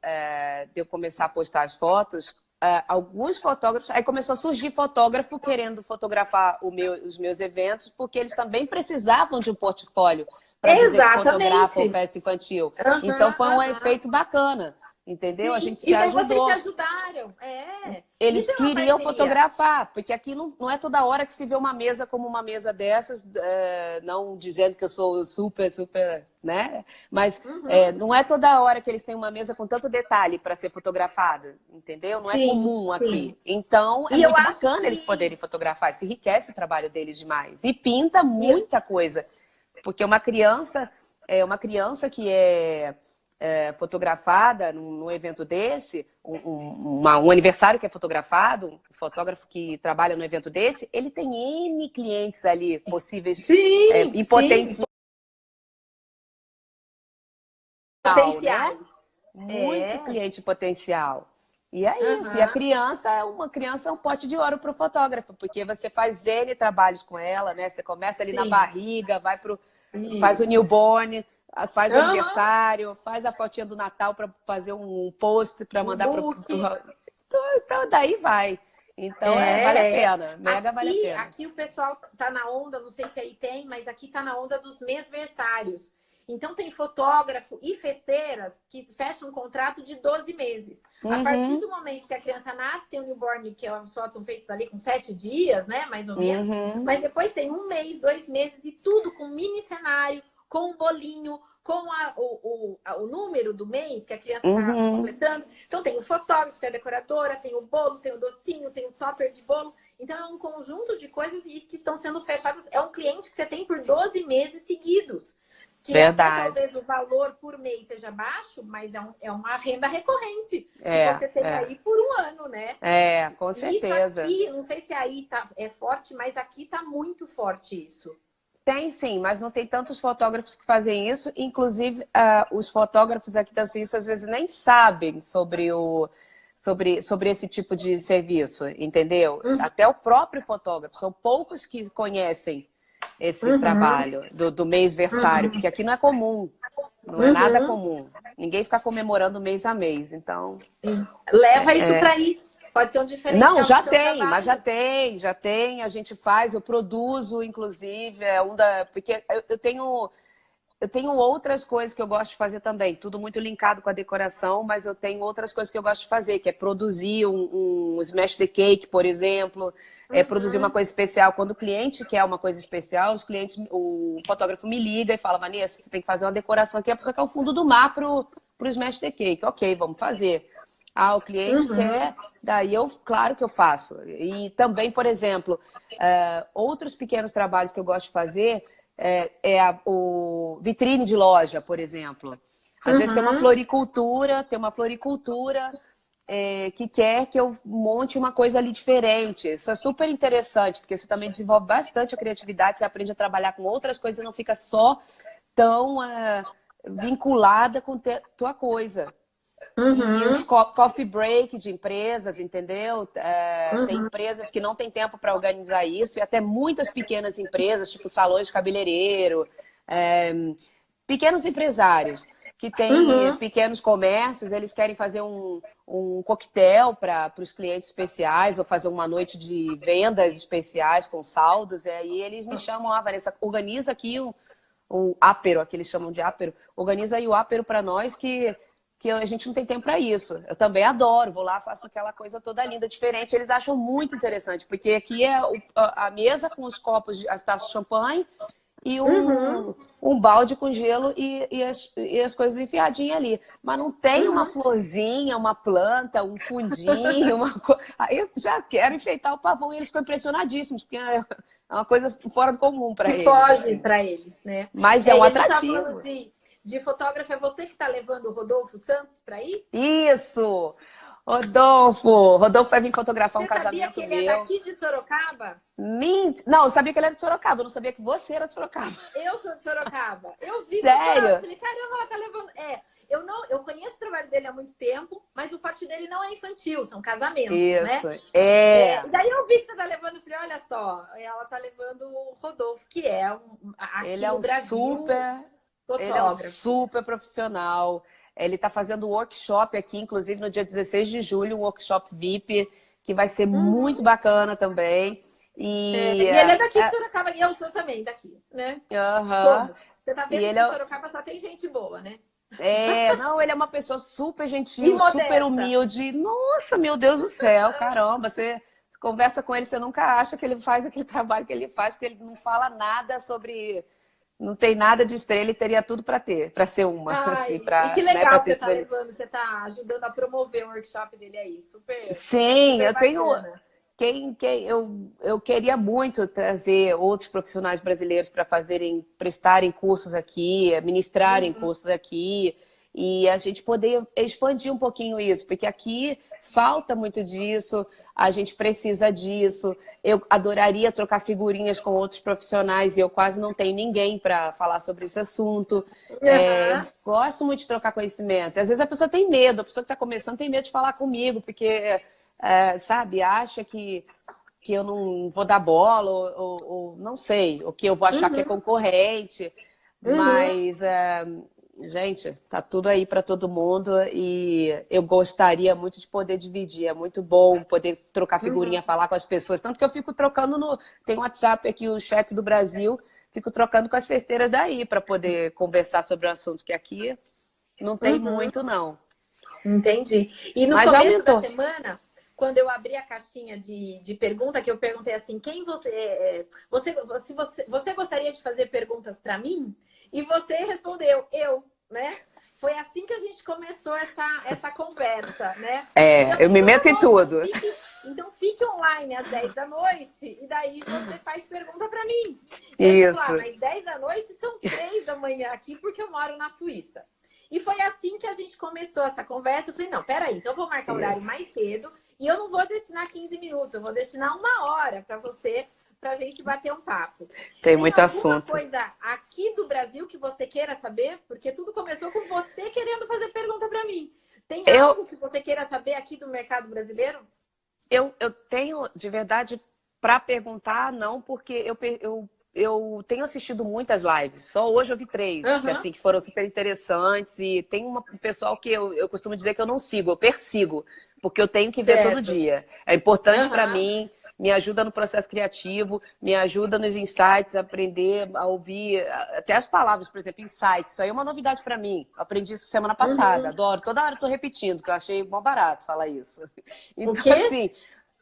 de eu começar a postar as fotos, alguns fotógrafos. Aí começou a surgir fotógrafo querendo fotografar os meus eventos, porque eles também precisavam de um portfólio para dizer que fotografam Exatamente. festa infantil. Então Aham, foi um aham. efeito bacana, entendeu? A Sim. gente se E daí vocês se ajudou. ajudaram. Eles Isso é uma queriam parceria. fotografar, porque aqui não é toda hora que se vê uma mesa como uma mesa dessas, não dizendo que eu sou super, super, né? Mas Uhum. não é toda hora que eles têm uma mesa com tanto detalhe para ser fotografada, entendeu? Não é Sim, comum sim. aqui. Então, é E eu muito acho bacana eles que. poderem fotografar, isso enriquece o trabalho deles demais. E pinta e- muita coisa, porque uma criança que fotografada num evento desse, um aniversário que é fotografado, um fotógrafo que trabalha no evento desse, ele tem N clientes ali possíveis Sim, em sim. potencial, né? Potenciais. Muito É. cliente potencial. E é isso. E a Aham. criança é um pote de ouro para o fotógrafo, porque você faz N trabalhos com ela, né? Você começa ali na Sim. barriga, faz o Isso. newborn, faz o Aham. aniversário, faz a fotinha do Natal para fazer um post para Um mandar para. book. Então, daí vai. Então, vale a É. pena. Mega vale a pena. Aqui o pessoal tá na onda, não sei se aí tem, mas aqui tá na onda dos mesversários. Então, tem fotógrafo e festeiras que fecham um contrato de 12 meses. A partir do momento que a criança nasce, tem o newborn, que as fotos são feitas ali com 7 dias, né? Mais ou menos. Mas depois tem 1 mês, 2 meses e tudo com mini cenário, com um bolinho, com o número do mês que a criança está completando. Então, tem o fotógrafo, tem a decoradora, tem o bolo, tem o docinho, tem o topper de bolo. Então, é um conjunto de coisas que estão sendo fechadas. É um cliente que você tem por 12 meses seguidos. Que até, talvez o valor por mês seja baixo, mas é uma renda recorrente que você tem aí por um ano, né? Com certeza. Isso aqui, não sei se aí é forte, mas aqui tá muito forte isso. Tem sim, mas não tem tantos fotógrafos que fazem isso. Inclusive, os fotógrafos aqui da Suíça às vezes nem sabem sobre esse tipo de serviço, entendeu? Até o próprio fotógrafo. São poucos que conhecem esse trabalho do mês-versário, porque aqui não é comum. Não é nada comum. Ninguém fica comemorando mês a mês, então... Leva isso para aí. Pode ser um diferencial. Não, já tem, mas já tem. A gente faz, eu produzo, inclusive, porque eu tenho outras coisas que eu gosto de fazer também, tudo muito linkado com a decoração, mas eu tenho outras coisas que eu gosto de fazer, que é produzir um smash the cake, por exemplo, produzir uma coisa especial. Quando o cliente quer uma coisa especial, o fotógrafo me liga e fala, Vanessa, você tem que fazer uma decoração aqui, a pessoa quer o fundo do mar pro smash the cake. Ok, vamos fazer. O cliente quer, daí claro que eu faço. E também, por exemplo, outros pequenos trabalhos que eu gosto de fazer o vitrine de loja, por exemplo. Às vezes tem uma floricultura que quer que eu monte uma coisa ali diferente. Isso é super interessante, porque você também desenvolve bastante a criatividade, você aprende a trabalhar com outras coisas e não fica só tão vinculada com tua coisa. E os coffee break de empresas, entendeu? Tem empresas que não têm tempo para organizar isso, e até muitas pequenas empresas, tipo salões de cabeleireiro, pequenos empresários que têm pequenos comércios, eles querem fazer um coquetel para os clientes especiais, ou fazer uma noite de vendas especiais com saldos, e aí eles me chamam, Vanessa, organiza aqui um ápero, aqui eles chamam de ápero, organiza aí o ápero para nós que a gente não tem tempo para isso. Eu também adoro, vou lá, faço aquela coisa toda linda, diferente. Eles acham muito interessante, porque aqui é a mesa com os copos, as taças de champanhe e um balde com gelo e as coisas enfiadinhas ali. Mas não tem uma florzinha, uma planta, um fundinho, uma coisa. Aí eu já quero enfeitar o pavão e eles ficam impressionadíssimos, porque é uma coisa fora do comum para eles. Foge para eles, né? Mas é um atrativo. Tá falando de fotógrafo, é você que está levando o Rodolfo Santos para ir? Isso! Rodolfo vai vir fotografar um casamento meu. Você sabia que ele é daqui de Sorocaba? Não, eu sabia que ele era de Sorocaba, eu não sabia que você era de Sorocaba. Eu sou de Sorocaba. Eu vi. Sério? Eu falei, caramba, ela tá levando... eu conheço o trabalho dele há muito tempo, mas o forte dele não é infantil, são casamentos, isso, né? Daí eu vi que você tá levando, eu falei, olha só, ela tá levando o Rodolfo, que é aqui no Brasil... Ele é um super profissional. Ele está fazendo um workshop aqui, inclusive no dia 16 de julho, um workshop VIP, que vai ser muito bacana também. E ele é daqui de Sorocaba, e eu sou também daqui, né? Você tá vendo que em Sorocaba só tem gente boa, né? Não, ele é uma pessoa super gentil, super humilde. Nossa, meu Deus do céu, caramba, você conversa com ele, você nunca acha que ele faz aquele trabalho que ele faz, porque ele não fala nada sobre... Não tem nada de estrela e teria tudo para ser uma. Assim, e que legal que você está levando, você está ajudando a promover o workshop dele aí. Super. Sim, super eu tenho. Eu queria muito trazer outros profissionais brasileiros para prestarem cursos aqui, ministrarem cursos aqui. E a gente poder expandir um pouquinho isso, porque aqui falta muito disso, a gente precisa disso. Eu adoraria trocar figurinhas com outros profissionais e eu quase não tenho ninguém para falar sobre esse assunto. Gosto muito de trocar conhecimento. Às vezes a pessoa tem medo, a pessoa que está começando tem medo de falar comigo, porque, sabe, acha que eu não vou dar bola, ou não sei, ou que eu vou achar que é concorrente, mas... Gente, tá tudo aí para todo mundo e eu gostaria muito de poder dividir. É muito bom poder trocar figurinha, falar com as pessoas. Tanto que eu fico trocando Tem um WhatsApp aqui, o chat do Brasil. fico trocando com as festeiras daí para poder conversar sobre o assunto, que aqui não tem muito, não. Entendi. E no Mas já começo da aumentou. semana, quando eu abri a caixinha de pergunta, que eu perguntei assim, quem você gostaria de fazer perguntas para mim? E você respondeu, eu, né? Foi assim que a gente começou essa conversa, né? E eu Eu falei, me então tá meto em bom, tudo. então fique online às 10 da noite e daí você faz pergunta para mim. E aí você falou, Isso. mas 10 da noite são 3 da manhã aqui porque eu moro na Suíça. E foi assim que a gente começou essa conversa. Eu falei, não, peraí, então eu vou marcar o horário Isso. mais cedo e eu não vou destinar 15 minutos, eu vou destinar 1 hora para você, para a gente bater um papo. Tem Tem muito alguma assunto. coisa aqui do Brasil que você queira saber? Porque tudo começou com você querendo fazer pergunta para mim. Tem Eu, algo que você queira saber aqui do mercado brasileiro? eu tenho, de verdade, para perguntar, não, porque eu tenho assistido muitas lives. Só hoje eu vi 3, que Aham, assim, que foram super interessantes. E tem um pessoal que eu costumo dizer que eu não sigo, eu persigo, porque eu tenho que ver todo certo. dia. É importante para Aham, mim, me ajuda no processo criativo, me ajuda nos insights, aprender a ouvir até as palavras, por exemplo, insights. Isso aí é uma novidade para mim. Aprendi isso semana passada, uhum. adoro. Toda hora eu tô repetindo, que eu achei mó barato falar isso. O Então, quê? assim,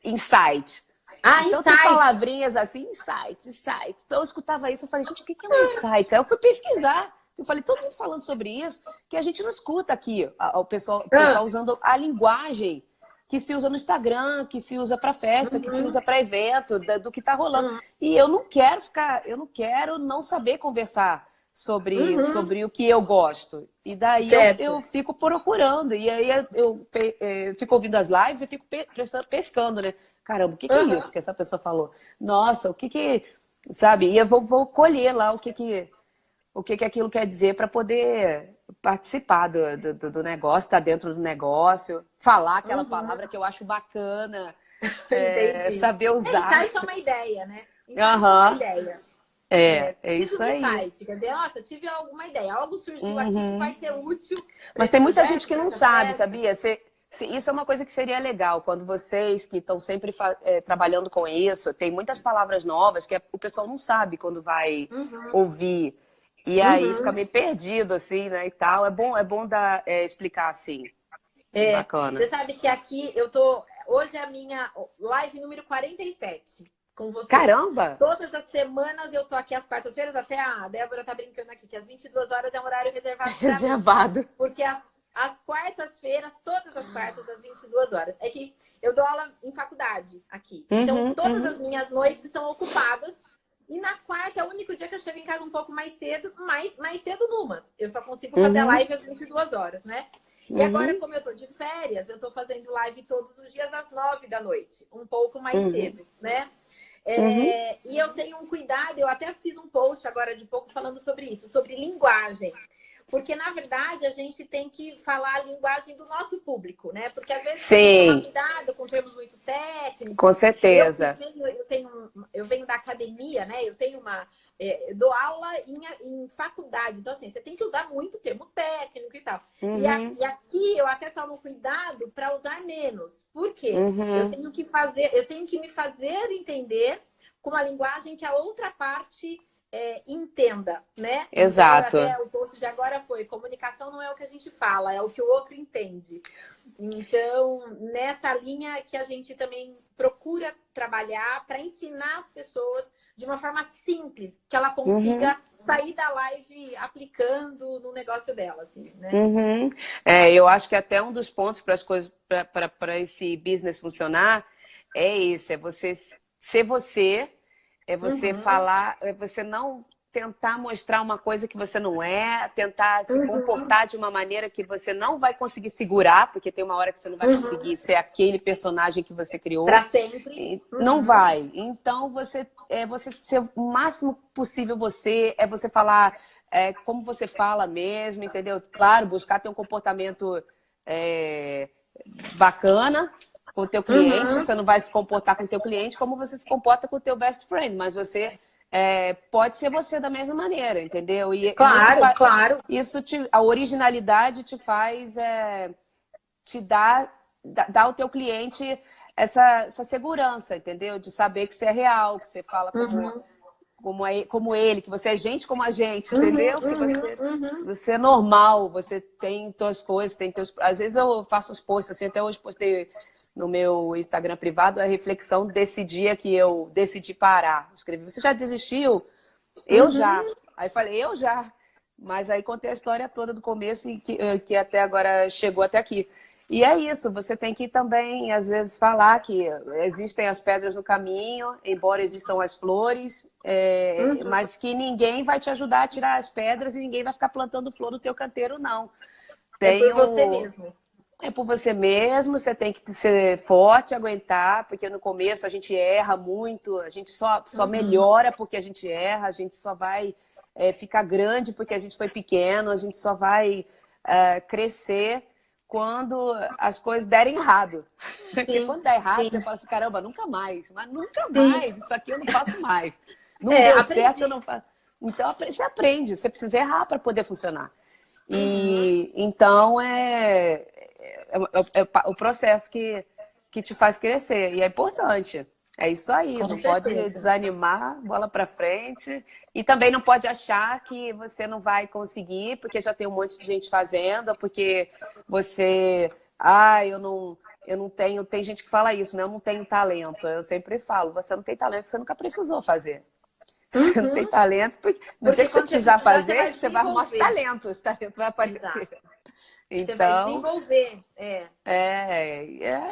insight. Ah, Então tem insights. palavrinhas assim, insight, insight. Então eu escutava isso, eu falei, gente, o que é um insight? Aí eu fui pesquisar. Eu falei, todo mundo falando sobre isso, que a gente não escuta aqui o pessoal Ah, usando a linguagem que se usa no Instagram, que se usa para festa, que se uhum, usa para evento, do que está rolando. uhum, E eu não quero não saber conversar uhum. sobre o que eu gosto. E daí eu Certo. fico procurando, e aí fico ouvindo as lives e fico pescando, né? Caramba, o que é Aham. isso que essa pessoa falou? Nossa, o que sabe? E eu vou colher lá o que aquilo quer dizer para poder participar do negócio, estar dentro do negócio, falar aquela Uhum. palavra que eu acho bacana, Entendi. saber usar. Insight é uma ideia, né? Insight é uma Aham, ideia. é Tive isso um aí. insight, quer dizer, nossa, tive alguma ideia, algo surgiu aqui que Uhum. vai ser útil para Mas esse tem muita gente projeto, que para não essa sabe, festa. sabia? Isso é uma coisa que seria legal, quando vocês que estão sempre trabalhando com isso, tem muitas palavras novas que o pessoal não sabe quando vai Uhum, ouvir. E aí fica uhum. meio perdido, assim, né, e tal. É bom explicar assim. Bacana. Você sabe que aqui eu tô. Hoje é a minha live número 47 com você. Caramba! Todas as semanas eu tô aqui às quartas-feiras, até a Débora tá brincando aqui, que às 22 horas é um horário reservado para mim. Reservado. Porque as quartas-feiras, todas as quartas, às 22 horas. É que eu dou aula em faculdade aqui. Então, Uhum, todas uhum, as minhas noites são ocupadas. E na quarta é o único dia que eu chego em casa um pouco mais cedo, mais cedo numas. Eu só consigo fazer a uhum, live às 22 horas, né? E agora, uhum, como eu tô de férias, eu tô fazendo live todos os dias às 9 da noite, um pouco mais uhum, cedo, né? uhum. E eu tenho um cuidado, eu até fiz um post agora de pouco falando sobre isso, sobre linguagem. Porque, na verdade, a gente tem que falar a linguagem do nosso público, né? Porque às vezes tem que tomar Sim, cuidado com termos muito com técnicos. certeza. Eu venho da academia, né? Eu dou aula em faculdade. Então, assim, você tem que usar muito termo técnico e tal. Uhum, E aqui eu até tomo cuidado para usar menos. Por quê? uhum. Eu tenho que me fazer entender com uma linguagem que a outra parte entenda, né? Então, Exato. até o post de agora foi: comunicação não é o que a gente fala, é o que o outro entende. Então, nessa linha que a gente também procura trabalhar para ensinar as pessoas de uma forma simples, que ela Uhum. consiga sair da live aplicando no negócio dela, assim, né? Uhum. Eu acho que até um dos pontos para as coisas, para esse business funcionar é esse, é você ser você, é você Uhum, falar, é você não tentar mostrar uma coisa que você não é, tentar se uhum, comportar de uma maneira que você não vai conseguir segurar, porque tem uma hora que você não vai uhum. conseguir ser aquele personagem que você criou. Para sempre. E não Uhum, vai. Então, você ser o máximo possível você, é você falar como você fala mesmo, entendeu? Claro, buscar ter um comportamento é, bacana com o teu cliente. uhum. Você não vai se comportar com o teu cliente como você se comporta com o teu best friend, mas você pode ser você da mesma maneira, entendeu? E Claro, claro. a originalidade te faz te dar ao teu cliente essa segurança, entendeu? De saber que você é real, que você fala como Uhum. como ele, que você é gente como a gente, entendeu? Que você é normal, você tem suas coisas, tem teus... Às vezes eu faço uns posts, assim, até hoje postei no meu Instagram privado a reflexão desse dia que eu decidi parar. Escrevi, você já desistiu? Eu já. Aí falei, eu já. Mas aí contei a história toda do começo e que até agora chegou até aqui. E é isso, você tem que também, às vezes, falar que existem as pedras no caminho, embora existam as flores, mas que ninguém vai te ajudar a tirar as pedras e ninguém vai ficar plantando flor no teu canteiro, não. É por você mesmo. É por você mesmo, você tem que ser forte, aguentar, porque no começo a gente erra muito, a gente só melhora porque a gente erra, a gente só vai ficar grande porque a gente foi pequeno, a gente só vai crescer quando as coisas derem errado. Porque quando dá errado, você fala assim, caramba, nunca mais, mas nunca mais, isso aqui eu não faço mais. Não deu certo, eu não faço. Então você aprende, você precisa errar para poder funcionar. E então é o processo que te faz crescer. E é importante. É isso aí. Não pode desanimar, bola para frente. E também não pode achar que você não vai conseguir, porque já tem um monte de gente fazendo, porque você... eu não tenho... Tem gente que fala isso, né? Eu não tenho talento. Eu sempre falo, você não tem talento, você nunca precisou fazer. Você não tem talento, porque no dia que você precisar fazer, você vai arrumar esse talento vai aparecer. Exato. Então, você vai desenvolver.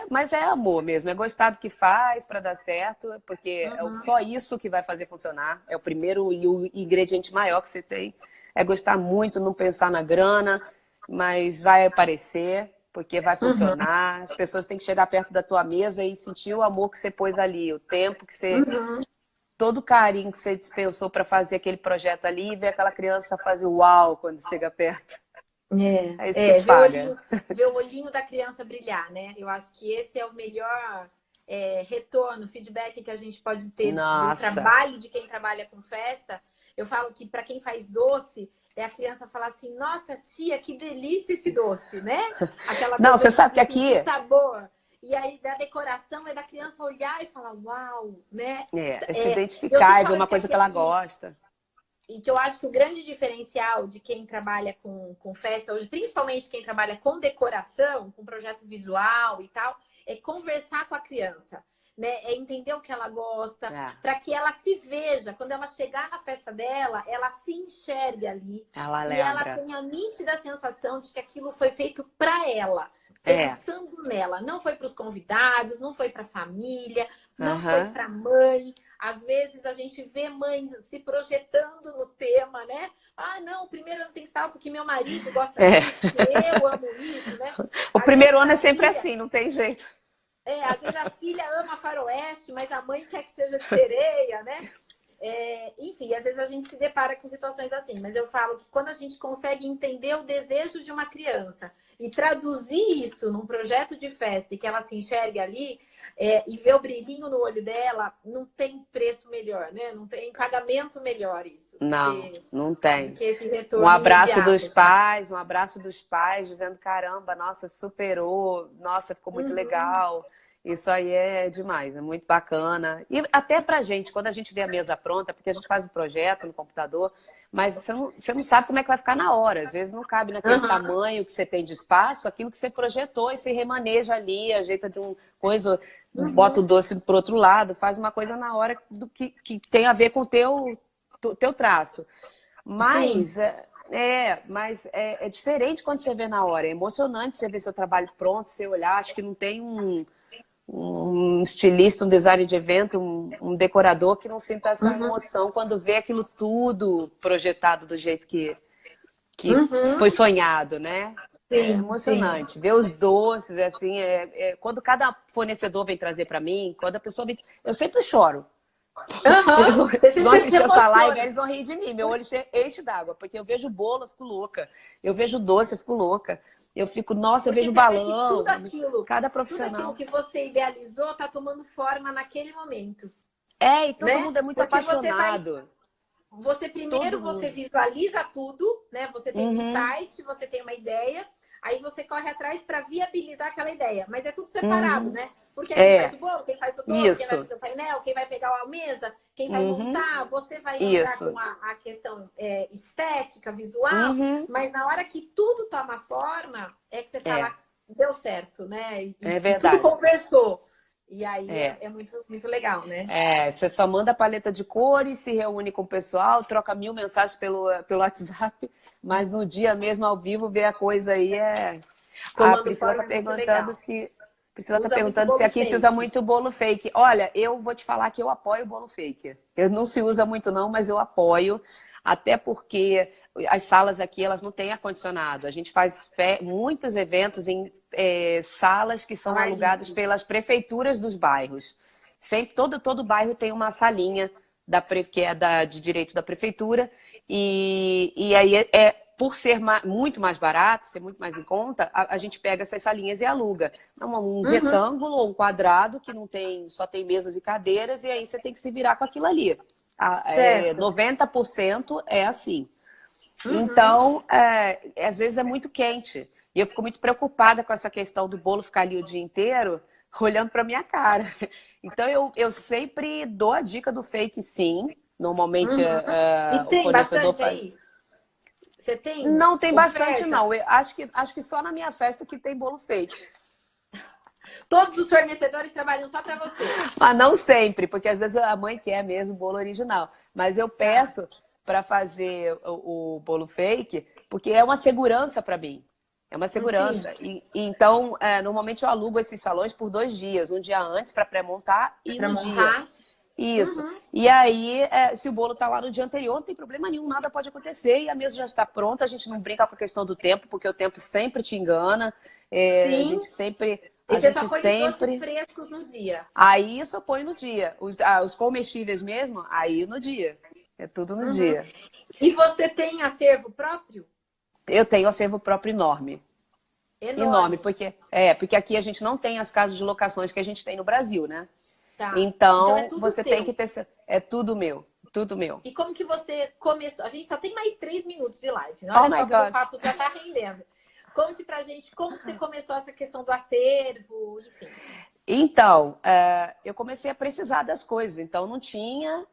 Mas é amor mesmo, é gostar do que faz para dar certo, porque é só isso que vai fazer funcionar. É o primeiro e o ingrediente maior que você tem. É gostar muito, não pensar na grana, mas vai aparecer, porque vai funcionar. As pessoas têm que chegar perto da tua mesa e sentir o amor que você pôs ali, o tempo que você... Todo o carinho que você dispensou para fazer aquele projeto ali e ver aquela criança fazer uau quando chega perto. É isso que paga. Ver o olhinho da criança brilhar, né? Eu acho que esse é o melhor retorno, feedback que a gente pode ter do trabalho de quem trabalha com festa. Eu falo que para quem faz doce, a criança falar assim, nossa, tia, que delícia esse doce, né? Aquela Não, você sabe que aqui... sabor. E aí, da decoração, é da criança olhar e falar, uau, né? Se identificar e ver uma coisa que ela gosta. E que eu acho que o grande diferencial de quem trabalha com festa hoje, principalmente quem trabalha com decoração, com projeto visual e tal, é conversar com a criança, né? É entender o que ela gosta, para que ela se veja. Quando ela chegar na festa dela, ela se enxergue ali. Ela e ela tenha a nítida sensação de que aquilo foi feito para ela. Pensando nela, não foi para os convidados, não foi para a família, não foi para a mãe. Às vezes a gente vê mães se projetando no tema, né? Ah, não, o primeiro ano tem que estar porque meu marido gosta disso, porque eu amo isso, né? O primeiro ano é sempre assim, não tem jeito. Às vezes a filha ama faroeste, mas a mãe quer que seja de sereia, né? Enfim, às vezes a gente se depara com situações assim, mas eu falo que quando a gente consegue entender o desejo de uma criança e traduzir isso num projeto de festa e que ela se enxergue ali e ver o brilhinho no olho dela, não tem preço melhor, né? Não tem pagamento melhor isso. Não tem. Porque esse retorno um abraço imediato, um abraço dos pais dizendo, caramba, nossa, superou, nossa, ficou muito legal. Isso aí é demais, é muito bacana. E até pra gente, quando a gente vê a mesa pronta, porque a gente faz um projeto no computador, mas você não sabe como é que vai ficar na hora. Às vezes não cabe naquele tamanho que você tem de espaço, aquilo que você projetou e se remaneja ali, ajeita de uma coisa, bota o doce pro outro lado, faz uma coisa na hora do que tem a ver com o teu traço. Mas... Mas é diferente quando você vê na hora. É emocionante você ver seu trabalho pronto, você olhar. Acho que não tem um estilista, um designer de evento, um decorador que não sinta essa emoção quando vê aquilo tudo projetado do jeito que foi sonhado, né? É emocionante. Ver os doces, assim, quando cada fornecedor vem trazer para mim, quando a pessoa vem... Eu sempre choro. Eles vão assistir essa live, eles vão rir de mim. Meu olho enche d'água, porque eu vejo o bolo, eu fico louca. Eu vejo o doce, eu fico louca. Eu fico, nossa, eu vejo balão. Tudo aquilo, cada profissional. Tudo aquilo que você idealizou tá tomando forma naquele momento. E todo mundo é muito apaixonado. Você primeiro você visualiza tudo, né? Você tem um site, você tem uma ideia, aí você corre atrás para viabilizar aquela ideia. Mas é tudo separado, né? Porque é quem faz o bolo, quem faz o doce, quem vai Isso. fazer o painel, quem vai pegar a mesa, quem vai montar, você vai entrar Isso. com a questão estética, visual, Uhum. mas na hora que tudo toma forma, é que você fala, deu certo, né? É E tudo verdade. conversou. E aí É. é muito, muito legal, né? Você só manda a paleta de cores, se reúne com o pessoal, troca 1000 mensagens pelo WhatsApp, mas no dia mesmo, ao vivo, ver a coisa aí A Tomando Priscila forma tá é muito perguntando legal. se... Priscila tá Usa muito perguntando se bolo aqui se usa fake. muito bolo fake. Olha, eu vou te falar que eu apoio o bolo fake. Eu não se usa muito não, mas eu apoio, até porque as salas aqui, elas não têm ar-condicionado. A gente faz muitos eventos em salas que são alugadas pelas prefeituras dos bairros. Sempre, todo bairro tem uma salinha que é de direito da prefeitura, e aí por ser muito mais barato, ser muito mais em conta, a gente pega essas salinhas e aluga. Um retângulo ou um quadrado que não tem, só tem mesas e cadeiras, e aí você tem que se virar com aquilo ali. 90% é assim. Então, às vezes é muito quente. E eu fico muito preocupada com essa questão do bolo ficar ali o dia inteiro, olhando para minha cara. Então, eu sempre dou a dica do fake, sim. Normalmente, E o tem fornecedor bastante faz. aí? Você tem Não tem bastante, oferta? não. Eu acho que só na minha festa que tem bolo fake. Todos os fornecedores trabalham só para você? Mas não sempre, porque às vezes a mãe quer mesmo o bolo original. Mas eu peço para fazer o bolo fake, porque é uma segurança para mim. É uma Sim. segurança. Então, normalmente eu alugo esses salões por 2 dias. Um dia antes para pré-montar e Para no dia. montar? Isso. E aí, se o bolo tá lá no dia anterior, não tem problema nenhum, nada pode acontecer. E a mesa já está pronta, a gente não brinca com a questão do tempo, porque o tempo sempre te engana. A Sim. gente sempre... E A você só gente põe os doces sempre... frescos no dia? Aí isso eu ponho no dia. Os comestíveis mesmo, aí no dia. É tudo no dia. E você tem acervo próprio? Eu tenho acervo próprio enorme. Enorme, Enorme. porque aqui a gente não tem as casas de locações que a gente tem no Brasil, né? Tá. Então é Então, tudo você tem seu. que ter... É tudo meu. Tudo meu. E como que você começou? A gente só tem mais 3 minutos de live. Oh Olha my só como o God. papo já tá rendendo. Conte pra gente como que você começou essa questão do acervo, enfim. Então, eu comecei a precisar das coisas. Então, não tinha.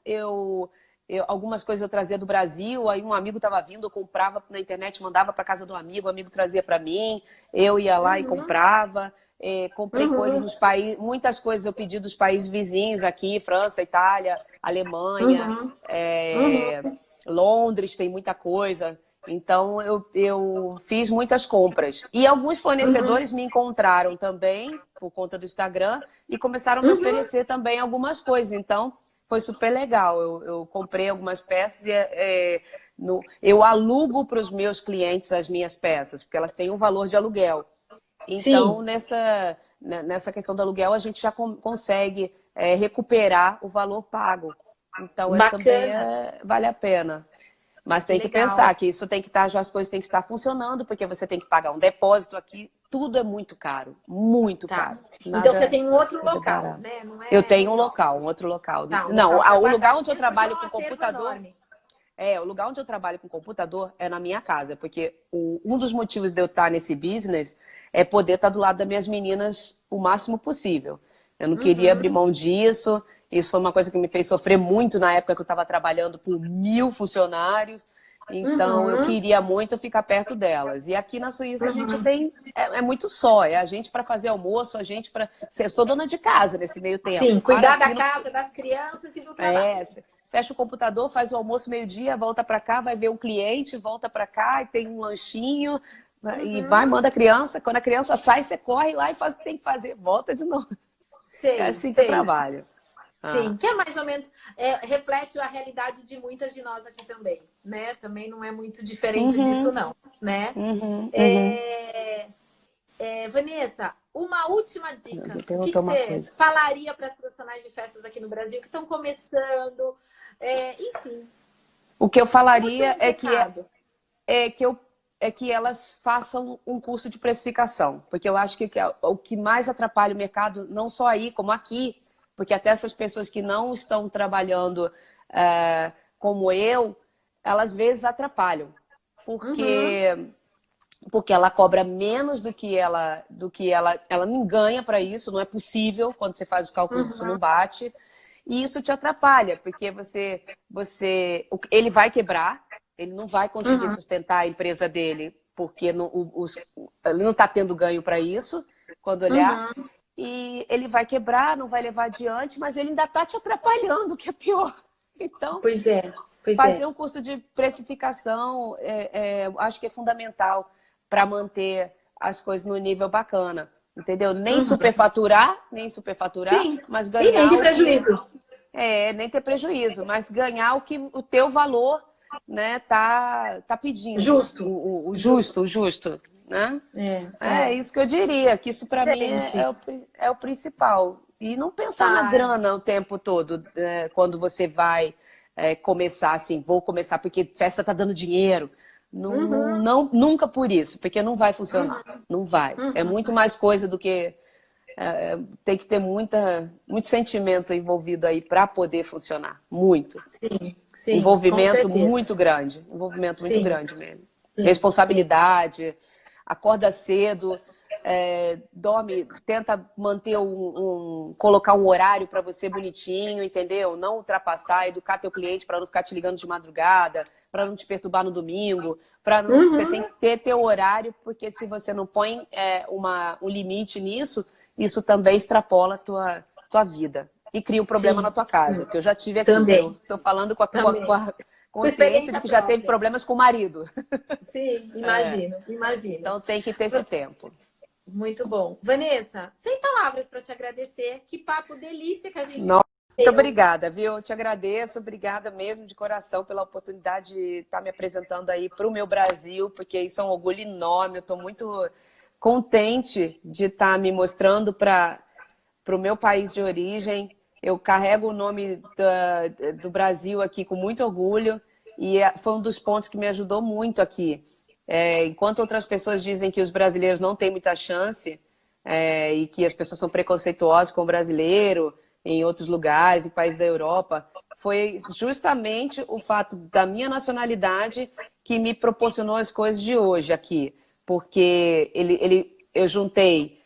Algumas coisas eu trazia do Brasil, aí um amigo estava vindo, eu comprava na internet, mandava para casa do amigo, o amigo trazia para mim, eu ia lá e comprava. Comprei coisas nos países, muitas coisas eu pedi dos países vizinhos aqui, França, Itália, Alemanha, Londres tem muita coisa. Então, eu fiz muitas compras. E alguns fornecedores me encontraram também, por conta do Instagram, e começaram a me oferecer também algumas coisas. Então, foi super legal. Eu comprei algumas peças e eu alugo para os meus clientes as minhas peças, porque elas têm um valor de aluguel. Então, Sim. nessa questão do aluguel, a gente já consegue recuperar o valor pago. Então, também Bacana. vale a pena. Mas Que tem que legal. pensar que isso tem que estar, as coisas têm que estar funcionando, porque você tem que pagar um depósito aqui. Tudo é muito caro. Muito Tá. caro. Então você Nada tem um outro é local, barato. né? Não Eu é tenho um home local, office. um outro local. Tá, um Não, local para o lugar guardar. onde eu Mesmo porque é trabalho um com acervo computador enorme. o lugar onde eu trabalho com computador é na minha casa, porque um dos motivos de eu estar nesse business é poder estar do lado das minhas meninas o máximo possível. Eu não queria abrir mão disso. Isso foi uma coisa que me fez sofrer muito na época que eu estava trabalhando com 1000 funcionários. Então, eu queria muito ficar perto delas. E aqui na Suíça a gente tem... É muito só. É a gente para fazer almoço, a gente para... Eu sou dona de casa nesse meio tempo. Sim, Para cuidar da aquilo... casa, das crianças e do trabalho. Fecha o computador, faz o almoço meio-dia, volta para cá, vai ver um cliente, volta para cá e tem um lanchinho e manda a criança. Quando a criança sai, você corre lá e faz o que tem que fazer, volta de novo. É Sei, assim que eu sei. trabalho. Sim, que é mais ou menos, reflete a realidade de muitas de nós aqui também, né? Também não é muito diferente disso, não, né? Vanessa, uma última dica. Me O que perguntou uma você coisa. falaria para as profissionais de festas aqui no Brasil que estão começando? Enfim. O que eu falaria Um recado. é que elas façam um curso de precificação, porque eu acho que o que mais atrapalha o mercado, não só aí, como aqui, porque até essas pessoas que não estão trabalhando como eu, elas às vezes atrapalham, porque porque ela cobra menos ela não ganha para isso, não é possível, quando você faz os cálculos isso não bate, e isso te atrapalha, porque ele vai quebrar, ele não vai conseguir sustentar a empresa dele, porque ele não está tendo ganho para isso, quando olhar, e ele vai quebrar, não vai levar adiante, mas ele ainda está te atrapalhando, o que é pior. Então, Pois é, fazer um curso de precificação, acho que é fundamental para manter as coisas no nível bacana, entendeu? Nem superfaturar, Sim. mas E nem ganhar tem prejuízo. nem ter prejuízo, mas ganhar o que o teu valor, né, tá pedindo. Justo. O justo, né? É isso que eu diria, que isso para mim Gente. é o principal. E não pensar na Ah, grana o tempo todo, quando você vai começar assim, vou começar porque festa tá dando dinheiro. Não, nunca por isso, porque não vai funcionar. Não vai. É muito mais coisa do que. Tem que ter muito sentimento envolvido aí para poder funcionar. Muito. sim, sim, com Envolvimento certeza. muito grande. Envolvimento muito Sim, grande mesmo. sim, sim. Responsabilidade, acorda cedo, dorme, tenta manter colocar um horário para você bonitinho, entendeu? Não ultrapassar, educar teu cliente para não ficar te ligando de madrugada, para não te perturbar no domingo, você tem que ter teu horário, porque se você não põe um limite nisso, isso também extrapola a tua vida e cria um problema Sim, na tua casa, sim. que eu já tive aqui. Eu Também, estou falando com também. a Com consciência de experiência que já teve própria. problemas com o marido. Sim, É, imagino, imagino. então tem que ter esse tempo. Muito bom. Vanessa, sem palavras para te agradecer. Que papo delícia que a gente Nossa, muito deu. obrigada, viu? Eu te agradeço, obrigada mesmo de coração pela oportunidade de estar me apresentando aí para o meu Brasil, porque isso é um orgulho enorme. Eu estou muito contente de estar me mostrando para o meu país de origem. Eu carrego o nome do Brasil aqui com muito orgulho e foi um dos pontos que me ajudou muito aqui. Enquanto outras pessoas dizem que os brasileiros não têm muita chance e que as pessoas são preconceituosas com o brasileiro em outros lugares, em países da Europa, foi justamente o fato da minha nacionalidade que me proporcionou as coisas de hoje aqui. Porque eu juntei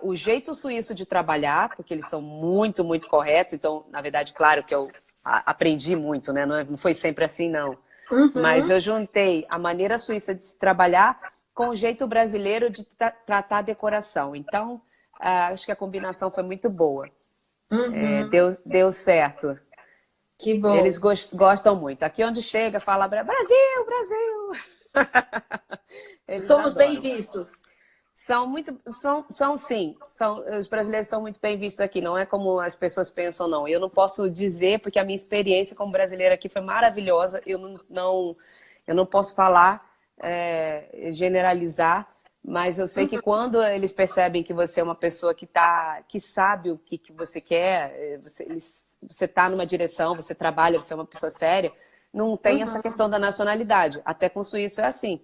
o jeito suíço de trabalhar, porque eles são muito, muito corretos. Então, na verdade, claro que eu aprendi muito, né? Não foi sempre assim, não. Mas eu juntei a maneira suíça de se trabalhar com o jeito brasileiro de tratar a decoração. Então, acho que a combinação foi muito boa. Deu certo. Que Eles bom. gostam muito. Aqui onde chega, fala Brasil, Brasil. Eles Somos bem adoram. vistos. Sim. Os brasileiros são muito bem vistos aqui. Não é como as pessoas pensam, não. Eu não posso dizer, porque a minha experiência como brasileira aqui foi maravilhosa. Eu não posso falar, generalizar, mas eu sei que quando eles percebem que você é uma pessoa que sabe o que você quer, você está numa direção, você trabalha, você é uma pessoa séria, não tem essa questão da nacionalidade. Até com o suíço é assim.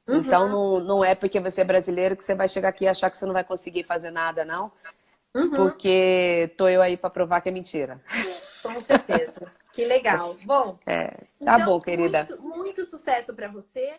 Então, não é porque você é brasileiro que você vai chegar aqui e achar que você não vai conseguir fazer nada, não. Porque tô eu aí para provar que é mentira. Com certeza. Que legal. Bom, Tá bom, então, querida. muito sucesso para você.